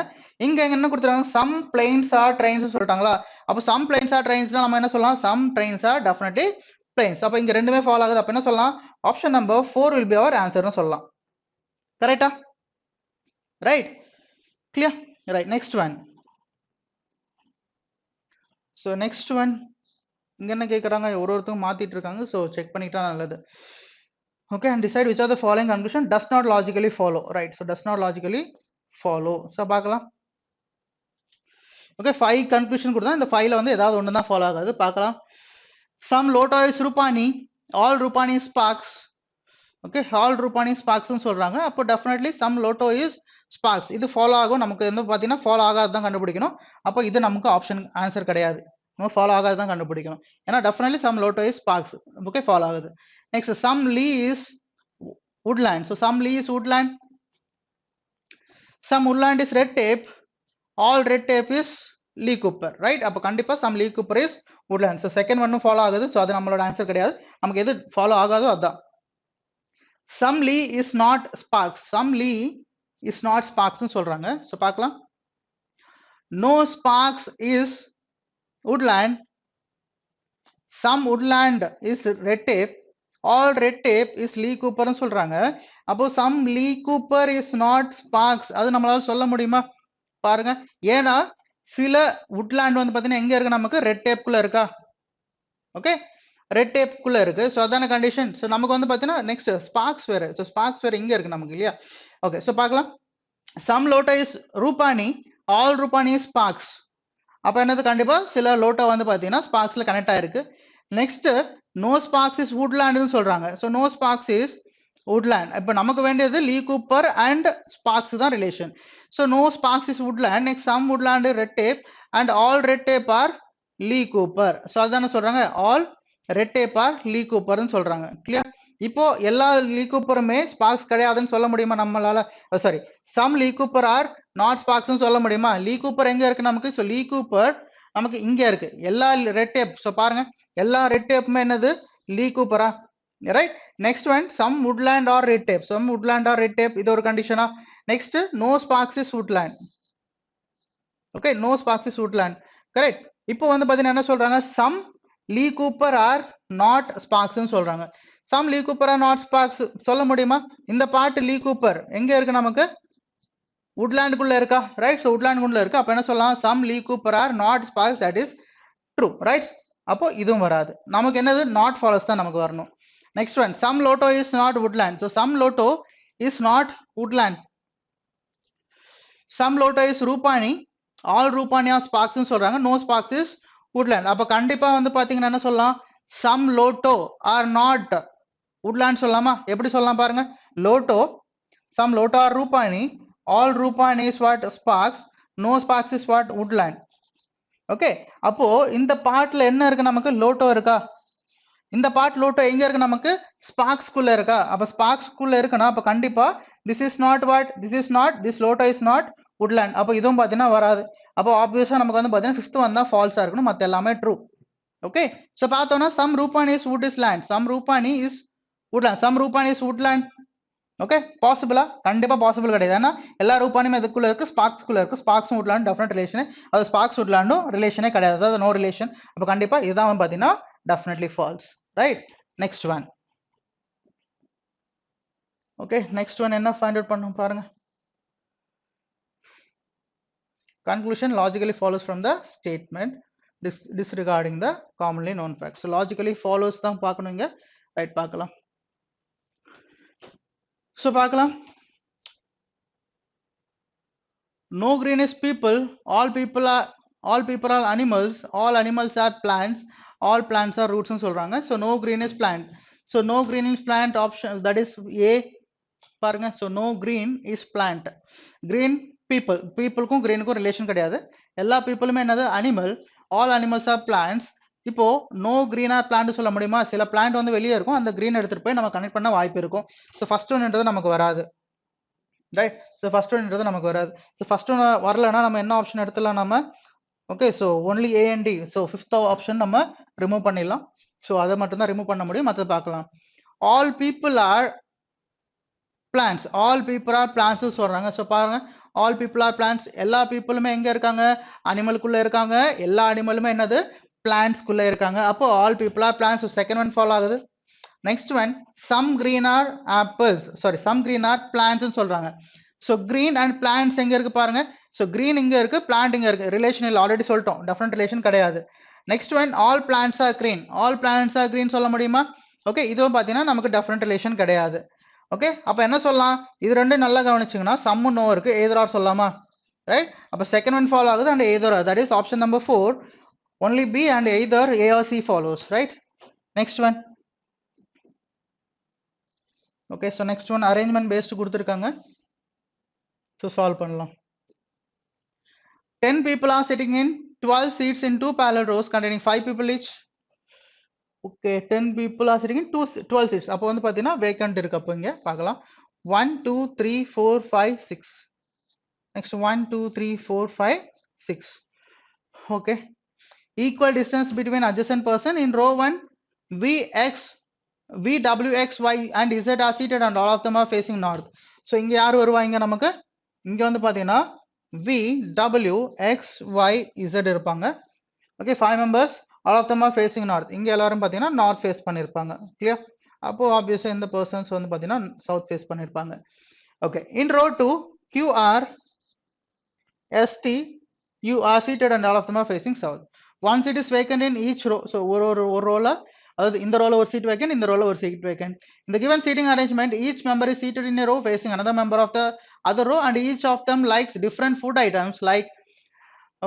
இங்க என்ன கொடுத்துருக்காங்க, சம் பிளைன்ஸ் ஆர் ட்ரெயின்ஸ் சொல்லிட்டாங்களா. அப்போ சம் பிளைன்ஸ் ஆர் ட்ரெயின்ஸ்னா நம்ம என்ன சொல்லலாம், some trains are definitely plains. அப்போ இங்க ரெண்டுமே ஃபாலோ ஆகுது. அப்ப என்ன சொல்லலாம், option number 4 will be our ஆன்சர்னு சொல்லலாம். கரெக்டா, right, clear, right. Next one. So next one, இங்க என்ன கேக்குறாங்க, ஒருத்தங்க மாத்திட்டு இருக்காங்க. ஸோ செக் பண்ணிட்டா நல்லது. Okay, and decide which of the following conclusion does not logically follow. Right, so does not logically follow. So பார்க்கலாம். Okay, 5 conclusion கொடுத்தா இந்த 5ல வந்து ஏதாவது ஒன்று தான் ஃபாலோ ஆகாது. பார்க்கலாம். Some Lotto is Rupani, all Rupani is sparks. Okay, all Rupani sparks னு சொல்றாங்க. அப்போ definitely some Lotto is sparks. இது ஃபாலோ ஆகும். நமக்கு வந்து பார்த்தீங்கன்னா ஃபாலோ ஆகாது தான் கண்டுபிடிக்கணும். அப்போ இது நமக்கு ஆப்ஷன் ஆன்சர் கிடையாது. நம்ம ஃபாலோ ஆகாது தான் கண்டுபிடிக்கணும். ஏன்னா definitely some Lotto is sparks. Okay, follow ஆகுது. Next, some Lee is woodland. So some Lee is woodland. Some woodland is red tape. All red tape is Lee Cooper, right? அப்போ கண்டிப்பா some Lee Cooper is woodland. So second one follow ஆகுது. So அது நம்மளோட answer கிடையாது. நமக்கு எது follow ஆகாதோ அதுதான். Some Lee is not sparks. Some Lee is not sparks னு சொல்றாங்க. So பார்க்கலாம். No sparks is woodland. Some woodland is red tape. All red tape is Lee Cooper னு சொல்றாங்க. அப்போ some Lee Cooper is not sparks. அது நம்மளால சொல்ல முடியுமா? பாருங்க. ஏன்னா சில woodland வந்து பாத்தீங்கன்னா எங்க இருக்கு, நமக்கு ரெட் டேப் குள்ள இருக்கா? ஓகே, ரெட் டேப் குள்ள இருக்கு. சோ அதான கண்டிஷன். சோ நமக்கு வந்து பாத்தீங்கன்னா நெக்ஸ்ட் ஸ்பார்க்ஸ் வேற. சோ ஸ்பார்க்ஸ் வேற இங்க இருக்கு நமக்கு இல்லையா? ஓகே, சோ பார்க்கலாம். Some Lotto is Rupani. All Rupani is sparks. அப்ப என்னது, கண்டிப்பா சில லோட்டோ வந்து பாத்தீங்கன்னா ஸ்பார்க்ஸ்ல கனெக்ட் ஆயிருக்கு. நெக்ஸ்ட் நோ ஸ்பார்க்ஸ் இஸ் வுட்லேண்ட்னு சொல்றாங்க. So no Sparks is Woodland. இப்போ நமக்கு வேண்டியது லீ கூப்பர் அண்ட் ஸ்பார்க்ஸ் தான் ரிலேஷன். So no Sparks is Woodland. Next some Woodland Red Tape and all Red Tape are Lee Cooper. So அதுதானே சொல்றாங்க, all Red Tape are Lee கூப்பர்னு சொல்றாங்க. Clear? இப்போ எல்லா லீ கூப்பருமே ஸ்பார்க்ஸ் கிடையாதுன்னு சொல்ல முடியுமா நம்மளால? Sorry, some Lee Cooper are not ஸ்பார்க்ஸ்னு சொல்ல முடியுமா? லீ கூப்பர் எங்க இருக்கு நமக்கு? ஸோ லீ கூப்பர் நமக்கு இங்க இருக்கு. எல்லா ரெட் டேப், ஸோ பாருங்க எல்லா ரெட் டேப்புமே என்னது, லீ கூப்பரா? Right. Next one some Woodland are red tape. Some Woodland are red tape, இது ஒரு கண்டிஷனா? Next no Sparks is Woodland. Okay, no Sparks is Woodland. Correct. இப்போ வந்து பாத்தீங்கன்னா என்ன சொல்றாங்க, some Lee Cooper are not ஸ்பார்க்ஸ்னு சொல்றாங்க. Some Lee Cooper are not Sparks சொல்ல முடியுமா? இந்த பார்ட் லீ கூப்பர் எங்க இருக்கு நமக்கு? வுட்லேண்டுக்குள்ள இருக்கா? ரைட். ஸோ வுட்லேண்டுக்குள்ள இருக்கு. அப்ப என்ன சொல்லலாம், some Lee Cooper are not Sparks, that is true. Right. அப்போ இதுவும் வராது. நமக்கு என்னது, நாட் ஃபாலோஸ் தான் நமக்கு வரணும். Next one some Lotto is not Woodland. So some Lotto is not Woodland. Some Lotto is Rupani. All Rupani are Sparks சொல்றாங்க. No Sparks is Woodland. அப்ப கண்டிப்பா வந்து பாத்தீங்கன்னா என்ன சொல்லலாம், some Lotto are not Woodland சொல்லலாமா? எப்படி சொல்லலாம் பாருங்க. Lotto, some Lotto are Rupani, all Rupani is what, Sparks, no Sparks is what, Woodland. Okay, அப்போ இந்த பார்ட்ல என்ன இருக்கு நமக்கு, லோட்டோ இருக்கா? இந்த பார்ட் லோட்டோ எங்க இருக்கு நமக்கு, ஸ்பார்க்ஸ் குள்ள இருக்கா? அப்ப ஸ்பார்க்ஸ் குள்ள இருக்குன்னா அப்ப கண்டிப்பா this is not what, this is not, this lotto is not woodland. அப்ப இதுவும் பாத்தீங்கன்னா வராது. அப்போ ஆப்வியஸா நமக்கு வந்து பாத்தீங்கன்னா ஃபிஃப்த் ஒன் தான் ஃபால்ஸா இருக்கணும், மத்த எல்லாமே ட்ரூ. ஓகே, சோ பார்த்தோம்னா some Rupani is wood is land, some Rupani is woodland, some Rupani is woodland. Okay, பாசிபிளா? கண்டிப்பா பாசிபிள் கிடையாது. ஏன்னா எல்லா ரூபானியும் எதுக்குள்ள இருக்கு, ஸ்பார்க்ஸ் குள்ள இருக்கு. ஸ்பார்க்ஸ் வுட்லேண்ட் டெஃபினட் ரிலேஷன், அது ஸ்பார்க்ஸ் வுட்லேண்டும் ரிலேஷனே கிடையாது, அதாவது நோ ரிலேஷன். அப்ப கண்டிப்பா இதுதான் பாத்தீங்கன்னா definitely false. Right. Next one. Okay, next one என்ன ஃபைண்ட் அவுட் பண்ணோம் பாருங்க. Conclusion logically follows from the statement disregarding the commonly known facts. So logically follows தான் பார்க்கணும் இங்க. ரைட், பார்க்கலாம். So பார்க்கலாம். No green is people, all people are animals, all animals are plants, all plants are roots னு சொல்றாங்க. So no green is plant. So no green is plant option, that is A பாருங்க. So no green is plant. Green people, peopleக்கும் greenக்கும் relation கிடையாது. எல்லா பீப்புளுமே என்னது, animal. All animals are plants. இப்போ நோ கிரீன் ஆர் பிளான்ட் சொல்ல முடியுமா? சில பிளான்ட் வந்து வெளியே இருக்கும், அந்த கிரீன் எடுத்துட்டு போய் நம்ம கனெக்ட் பண்ண வாய்ப்பு இருக்கும். ஸோ ஃபர்ஸ்ட் ஒன்ன்றது நமக்கு வராது. ரைட். ஸோ ஃபர்ஸ்ட் ஒன்ன்றது நமக்கு வராது. ஸோ ஃபர்ஸ்ட் ஒன் வரலன்னா நம்ம என்ன ஆப்ஷன் எடுத்துலாம் நம்ம? Okay, so only A and D. So fifth option நம்ம ரிமூவ் பண்ணிடலாம். ஸோ அதை மட்டும் தான் ரிமூவ் பண்ண முடியும், மற்றது பார்க்கலாம். All people are plans, all people are plans சொல்றாங்க. ஸோ பாருங்க, ஆல் பீப்புள் ஆர் பிளான்ஸ், எல்லா பீப்புளுமே எங்க இருக்காங்க, அனிமலுக்குள்ள இருக்காங்க. எல்லா அனிமலுமே என்னது, பிளான்ஸ் குள்ள இருக்காங்க. அப்போ all people are plants, second one follow ஆகுது. Next one some green are apples, sorry some green are plans சொல்றாங்க. ஸோ கிரீன் அண்ட் பிளான்ஸ் எங்க இருக்கு பாருங்க. ஸோ கிரீன் இங்க இருக்கு, பிளான்ட் இங்க இருக்கு, ரிலேஷன் இல்லை, ஆல்ரெடி சொல்லிட்டோம், டெஃபினட் ரிலேஷன் கிடையாது. Next one all plants R green. All plants R green சொல்ல முடியுமா? ஓகே, இதுவும் பார்த்தீங்கன்னா நமக்கு டெஃபரண்ட் ரிலேஷன் கிடையாது. ஓகே, அப்போ என்ன சொல்லலாம்? இது ரெண்டும் நல்லா கவனிச்சிங்கன்னா சம்மு நோ இருக்கு, எய்தர் ஆர் சொல்லலாமா? ரைட், அப்போ செகண்ட் ஒன் ஃபாலோ ஆகுது and either R, that is option number 4, only B and either A or C follows, right? Next one. Okay, so next one arrangement based கொடுத்திருக்காங்க. So solve பண்ணலாம். 10 people are sitting in 12 seats in 2 parallel rows containing 5 people each. Okay, 10 people are sitting in 12 seats. அப்போ வந்து பார்த்தீங்கன்னா vacant இருக்கு. அப்போ இங்க பார்க்கலாம். 1 2 3 4 5 6. Next 1 2 3 4 5 6. Okay. Equal distance between adjacent person in row 1, Vx, Vwx, y and z are seated and all of them are facing north. So இங்க யார் வருவாங்க நமக்கு? இங்க வந்து பாத்தீங்கன்னா Vwx, y, z இருப்பாங்க. Okay, 5 members, all of them are facing north. இங்க எல்லாரும் பாத்தீங்கன்னா north face பண்ணிருப்பாங்க. Clear? அப்போ obviously இந்த persons வந்து பாத்தீங்கன்னா south face பண்ணிருப்பாங்க. Okay, in row 2, Qr, St, you are seated and all of them are facing south. One seat is vacant in each row. So ஒரு ரோல, அதாவது இந்த ரோல ஒரு சீட் வேக்கன்ட், இந்த ரோல ஒரு seat vacant. In the given seating arrangement, each member is seated in a row facing another member of the other row and each of them likes different food items like,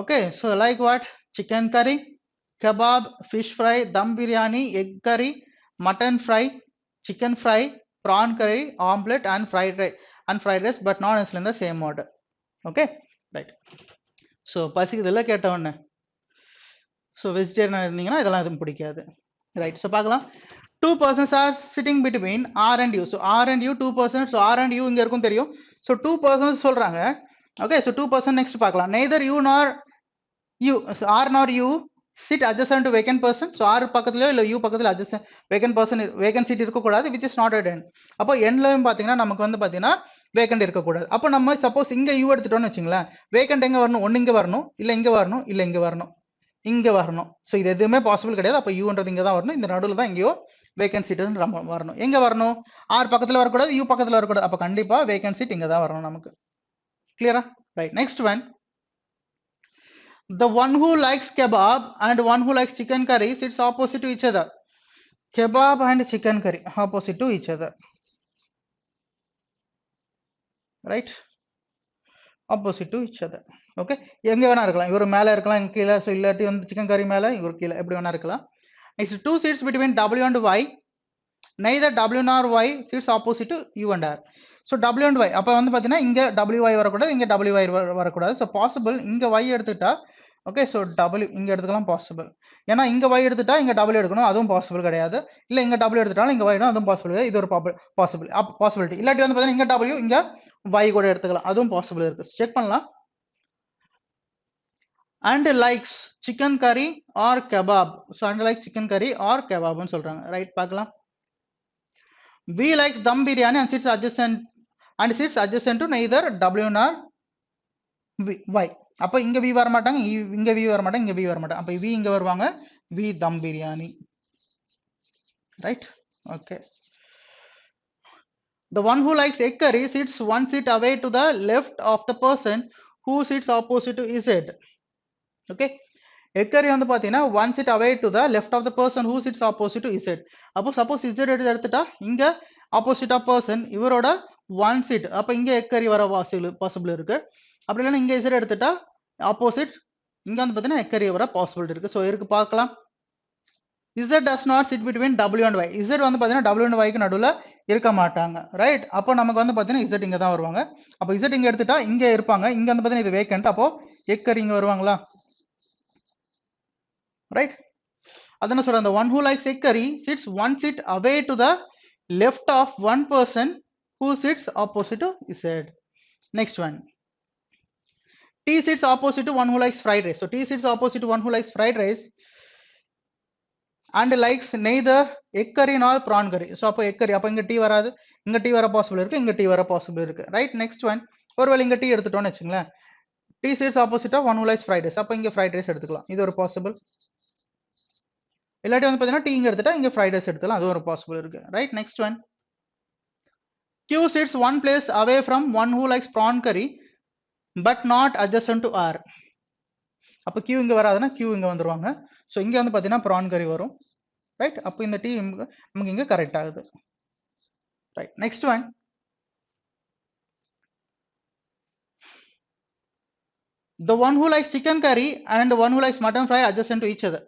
okay, so like what? Chicken curry, kebab, fish fry, dum biryani, egg curry, mutton fry, chicken fry, prawn curry, omelette and fried rice, but not necessarily in the same order. Okay, right. So பசிக்குதுல கேட்டவொன்னே, so வெஜிடேரியனாக இருந்தீங்கன்னா இதெல்லாம் எதுவும் பிடிக்காது. Right, so பார்க்கலாம். 2 persons are sitting between R and U. So R and U 2 persons. So R and U இங்கே இருக்கும் தெரியும். ஸோ 2 persons சொல்கிறாங்க. ஓகே, ஸோ 2 person நெக்ஸ்ட் பார்க்கலாம். Neither U nor U, R nor U sit adjacent to vacant person. So R பக்கத்துலையோ இல்லை U பக்கத்தில் adjacent vacant person, vacant seat இருக்கக்கூடாது, which is not at end. அப்போ எண்ட்லையும் பார்த்தீங்கன்னா நமக்கு வந்து பார்த்தீங்கன்னா வேக்கண்ட் இருக்கக்கூடாது. அப்போ நம்ம சப்போஸ் இங்கே U எடுத்துட்டோம்னு வச்சுங்களேன், வேக்கண்ட் எங்கே வரணும்? ஒன்று இங்கே வரணும், இல்லை இங்கே வரணும், இல்லை இங்கே வரணும், இங்கே வரணும். ஸோ இது எதுவுமே பாசிபிள் கிடையாது. அப்போ யூன்றது இங்கே தான் வரணும், இந்த நடுவில் தான் எங்கேயோ வேகன்ட் சீட் வரணும். எங்கே வரணும்? ஆர் பக்கத்தில் வரக்கூடாது, யூ பக்கத்தில் வரக்கூடாது. அப்போ கண்டிப்பாக வேகன்ட் சீட் இங்கே தான் வரணும் நமக்கு. கிளியரா? Right, next one. The one who likes kebab and one who likes chicken curry sits opposite to each other. Kebab and chicken curry opposite to each other. Right? Opposite to each other. Okay, எங்க வேணா இருக்கலாம், இவர் மேல இருக்கலாம், இங்க கீழே, so இல்லாட்டி வந்து சிக்கன் கறி மேல, இவர் கீழே, எப்படி வேணா இருக்கலாம். Next, 2 seats between W and Y. Neither W nor Y sits opposite to U and R. So W and Y, அப்ப வந்து பாத்தீங்கன்னா இங்க WY வரக்கூடாது, இங்க WY வரக்கூடாது. So possible இங்க Y எடுத்துட்டா, ஓகே, ஸோ W இங்க எடுத்துக்கலாம் பாசிபிள். ஏன்னா இங்க Y எடுத்துட்டா இங்க W எடுக்கணும், அதுவும் பாசிபிள் கிடையாது. இல்ல இங்க W எடுத்துட்டாலும் இங்க Y எடுக்கணும், அதுவும் பாசிபிள் கிடையாது. இது ஒரு பாசிபிலிட்டி. இல்லாட்டி வந்து பாத்தீங்கன்னா இங்க W இங்க Y கூட எடுத்துக்கலாம், அதுவும் பாசிபிள் இருக்கு. செக் பண்ணலாம். And likes chicken curry or kebab. So and like chicken curry or kebab னு சொல்றாங்க. ரைட், பார்க்கலாம். We likes dum biryani and sits adjacent to neither W nor Y. அப்ப இங்க V வர மாட்டாங்க, இங்க V வர மாட்டாங்க, இங்க V வர மாட்டாங்க. அப்ப V இங்க வருவாங்க, V dum biryani. Right? Okay. The one who likes egg curry sits one seat away to the left of the person who sits opposite to Z. Okay, egg curry வந்து பாத்தீங்கன்னா one seat away to the left of the person who sits opposite to Z. அப்போ suppose Z எடுத்துட்டா இங்க opposite of person இவரோட one seat, அப்ப இங்க egg curry வர possible இருக்கு. அப்படி இல்லைன்னா இங்க Z எடுத்துட்டா ஆப்போசிட், இங்க வந்து பாத்தீங்கன்னா egg curry வர பாசிபிலிட்டி இருக்கு. ஸோ இருக்கு பார்க்கலாம். Z does not sit between W and Y. Z வந்து பாத்தீங்கன்னா W and Y க்கு நடுவுல இருக்க மாட்டாங்க. ரைட், அப்போ நமக்கு வந்து பாத்தீங்கன்னா Z இங்க தான் வருவாங்க. அப்போ Z இங்க எடுத்துட்டா இங்க இருப்பாங்க, இங்க வந்து பாத்தீங்கன்னா இது வேக்கன்ட், அப்போ egg curry இங்க வருவாங்களா? Right, adana solra, the one who likes egg curry sits one seat away to the left of one person who sits opposite to Z. Next one, T sits opposite to one who likes fried rice. So T sits opposite to one who likes fried rice and likes neither egg curry nor prawn curry. So appo egg curry, appo inga T varadu, inga T vara possible irukku, inga T vara possible irukku. Right, next one, oruvela inga T eduthutom vechunga, T sits opposite of one who likes fried rice. appo inga fried rice eduthukalam, idu oru possible. இல்லாட்டி வந்து பாத்தீங்கன்னா tea இங்க எடுத்துட்டா இங்க fried rice எடுத்துக்கலாம், அது ஒரு possible இருக்கு. Right, next one. Q sits one place away from one who likes prawn curry but not adjacent to R. அப்ப Q இங்க வராதுன்னா Q இங்க வந்துருவாங்க. ஸோ இங்கே வந்து பார்த்தீங்கன்னா ப்ரான் கறி வரும், ரைட். அப்போ இந்த டீ நமக்கு இங்கே கரெக்ட் ஆகுது, right. Next one, the one who likes chicken curry and the one who likes mutton fry adjacent to each other.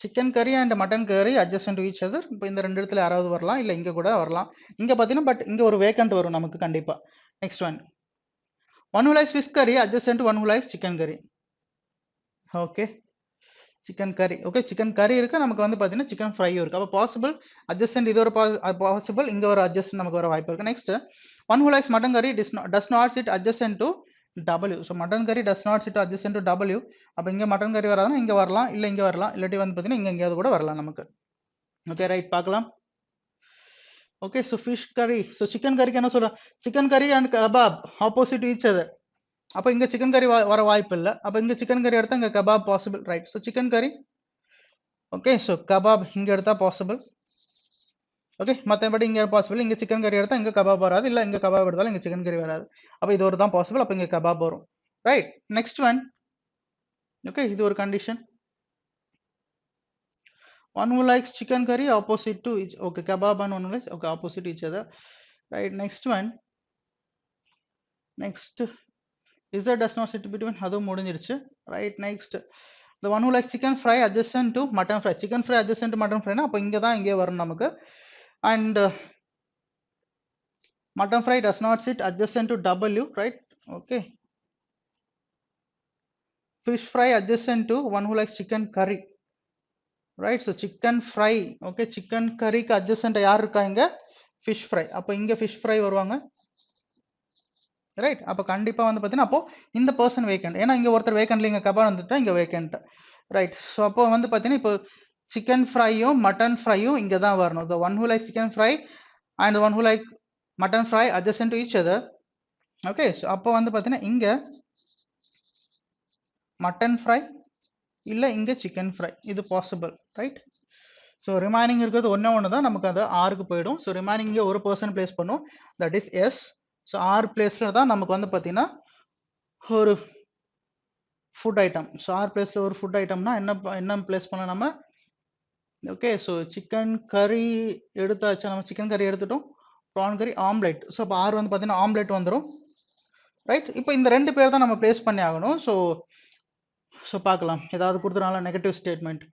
Chicken கறி அண்ட் மட்டன் கறி adjacent to each other. இப்போ இந்த ரெண்டு இடத்துல யாராவது வரலாம், இல்லை இங்கே கூட வரலாம். இங்கே பார்த்தீங்கன்னா பட் இங்கே ஒரு வேக்கண்ட் வரும் நமக்கு கண்டிப்பாக. Next one, one who likes fish curry adjacent to one who likes chicken curry. Okay, chicken கறி, ஓகே, சிக்கன் கறி இருக்கு, நமக்கு வந்து பார்த்தீங்கன்னா சிக்கன் ஃப்ரையும் இருக்கு. அப்போ பாசிபிள் adjacent, இது ஒரு பாசிபிள், இங்கே ஒரு adjacent நமக்கு வர வாய்ப்பு இருக்கு. Next, one who likes mutton curry does not sit adjacent to W. So mutton கறி does not sit adjacent to W. அப்போ இங்கே மட்டன் கறி வராதுன்னா இங்கே வரலாம், இல்லை இங்கே வரலாம், இல்லாட்டி வந்து பார்த்தீங்கன்னா இங்கே எங்கேயாவது கூட வரலாம் நமக்கு. ஓகே, ரைட், பார்க்கலாம். ஓகே, ஸோ ஃபிஷ் கறி, ஸோ சிக்கன் கறிக்கு என்ன சொல்கிறோம், சிக்கன் கறி and kebab opposite each other. அப்போ இங்கே சிக்கன் கறி வர வாய்ப்பு இல்லை, அப்போ இங்கே சிக்கன் கறி எடுத்தால் இங்கே kebab possible, right. So chicken கறி, ஓகே, ஸோ கபாப் இங்கே எடுத்தால் பாசிபிள், ஓகே. மற்றபடி இங்கே பாசிபிள், இங்கே சிக்கன் கறி எடுத்தால் இங்கே கபாப் வராது, இல்லை இங்கே கபாப் எடுத்தாலும் இங்கே சிக்கன் கறி வராது. அப்போ இது ஒரு தான் பாசிபிள், அப்போ இங்கே கபாப் வரும், ரைட். நெக்ஸ்ட் ஒன், ஓகே, இது ஒரு condition. One who likes chicken curry opposite to each, okay, kebab and one who likes, okay, opposite each other, right. Next one, next, is that does not sit between, adu mudinjiruchu, right. Next, the one who likes chicken fry adjacent to mutton fry, chicken fry adjacent to mutton fry na appo inga dhaan inge varum namakku. And mutton fry does not sit adjacent to W, right. Okay, fish fry adjacent to one who likes chicken curry, right. So chicken fry, okay, chicken curry ku adjacent yaar irukka inga, fish fry. அப்போ இங்க fish fry வருவாங்க, right. அப்போ கண்டிப்பா வந்து பார்த்தீங்கன்னா அப்போ இந்த person vacant, ஏன்னா இங்க ஒருத்தர் வேக்கண்ட்ல இங்க கபாப் வந்துட்டா இங்க வேக்கண்ட், ரைட். ஸோ அப்போ வந்து பார்த்தீங்கன்னா இப்போ சிக்கன் ஃப்ரையும் மட்டன் ஃப்ரையும் இங்க தான் வரணும். the one who likes chicken fry and the one who like mutton fry adjacent to each other, okay. So அப்போ வந்து பார்த்தீங்கன்னா இங்க மட்டன் ஃப்ரை இல்லை இங்கே சிக்கன் ஃப்ரை, இது பாசிபிள், ரைட். ஸோ ரிமைனிங் இருக்கிறது ஒன்று தான், நமக்கு அது ஆருக்கு போயிடும். ஸோ ரிமைனிங் இங்கே ஒரு பர்சன் பிளேஸ் பண்ணும், that is S. So R பிளேஸில் தான் நமக்கு வந்து பார்த்தீங்கன்னா ஒரு ஃபுட் ஐட்டம். ஸோ ஆர் பிளேஸில் ஒரு ஃபுட் ஐட்டம்னா என்ன பிளேஸ் பண்ணலாம் நம்ம, ஓகே. ஸோ சிக்கன் கறி எடுத்தாச்சு, நம்ம சிக்கன் கறி எடுத்துட்டோம், ப்ரான் கறி, ஆம்லெட். ஸோ அப்போ ஆர் வந்து பார்த்தீங்கன்னா ஆம்லெட் வந்துடும், ரைட். இப்போ இந்த ரெண்டு பேர் தான் நம்ம பிளேஸ் பண்ணி ஆகணும். ஸோ பார்க்கலாம், ஏதாவது கொடுத்துனால negative statement.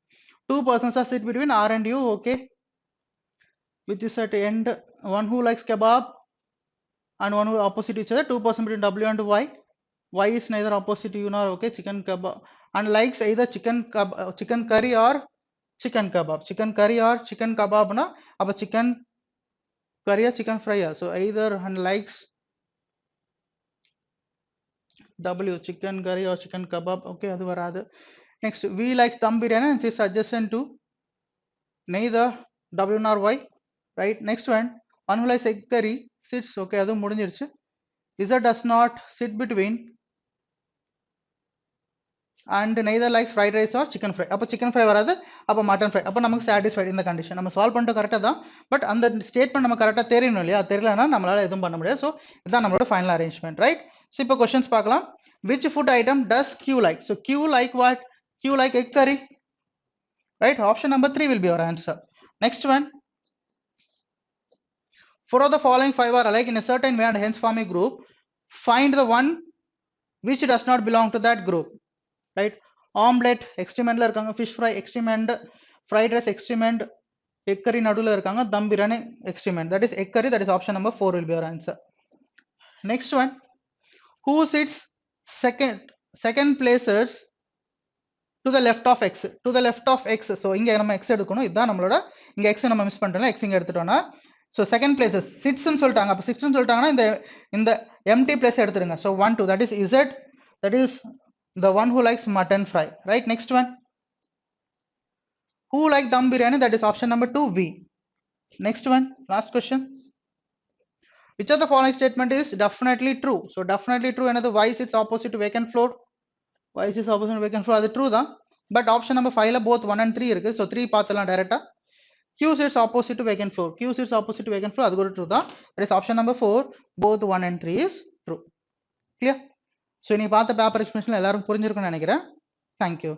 2 persons are sit between R and U, okay, which is at end one who likes kebab and one who opposite each other. 2 persons between W and Y. Y is neither opposite to U nor, okay, chicken kebab, and likes either chicken curry or chicken kebab. Chicken curry or chicken kebab na, appo chicken curry or chicken fry. So either and likes W, chicken curry or chicken kebab, okay, adu varadu. Next, V likes dum biryani and is adjacent to neither W nor Y, right. Next one who likes egg curry sits, okay, adu mudinjiruchu. Z does not sit between and neither likes fried rice or chicken fry. அப்போ chicken fry வராது, அப்போ mutton fry. அப்போ நமக்கு satisfied இந்த condition. நம்ம solve பண்ணிட்டு கரெக்டாக தான், பட் அந்த ஸ்டேட்மெண்ட் நம்ம கரெக்டாக தெரியணும் இல்லையா, தெரியலனா நம்மளால எதுவும் பண்ண முடியாது. ஸோ இதுதான் நம்மளோட ஃபைனல் அரேஞ்ச்மெண்ட், ரைட். ஸோ இப்போ கொஸ்டின்ஸ் பார்க்கலாம். Which food item does Q like? So Q like what? Q like egg curry, right. Option number 3 will be our answer. Next one, 4 of the following 5 are alike in a certain way and hence form a group. Find the one which does not belong to that group, right. Omelette extreme endல இருக்காங்க, fish fry extreme end, fried rice extreme end, egg curry நடுவுல இருக்காங்க, dum biryani extreme end, that is egg curry, that is option number 4 will be our answer. Next one, who sits second places to the left of x, to the left of x. So இங்க நம்ம x எடுக்கணும், இதுதான் நம்மளோட, இங்க x நம்ம miss பண்ணிட்டோம்ல, x இங்க எடுத்துட்டோம்னா, so second places sits ன்னு சொல்லிட்டாங்க, அப்ப sits ன்னு சொல்லிட்டாங்கன்னா இந்த empty place எடுத்துடுங்க. So 1 2, that is Z, that is the one who likes mutton fry, right. Next one, who like dum biryani, that is option number 2 V. Next one, last question, which of the following statement is definitely true? So definitely true என்னது, y sits opposite to vacant floor, y is opposite to vacant floor, அது true தான். But option number 5ல both 1 and 3 இருக்கு. So 3 பார்த்துலாம் டைரக்டா. q sits opposite to vacant floor, q sits opposite to vacant floor, அது கூட true தான். that is option number 4, both 1 and 3 is true. clear? So நீ பார்த்த பேப்பர் எக்ஸ்பிளனேஷன் எல்லாரும் புரிஞ்சிருக்கும்னு நினைக்கிறேன். தேங்க்யூ.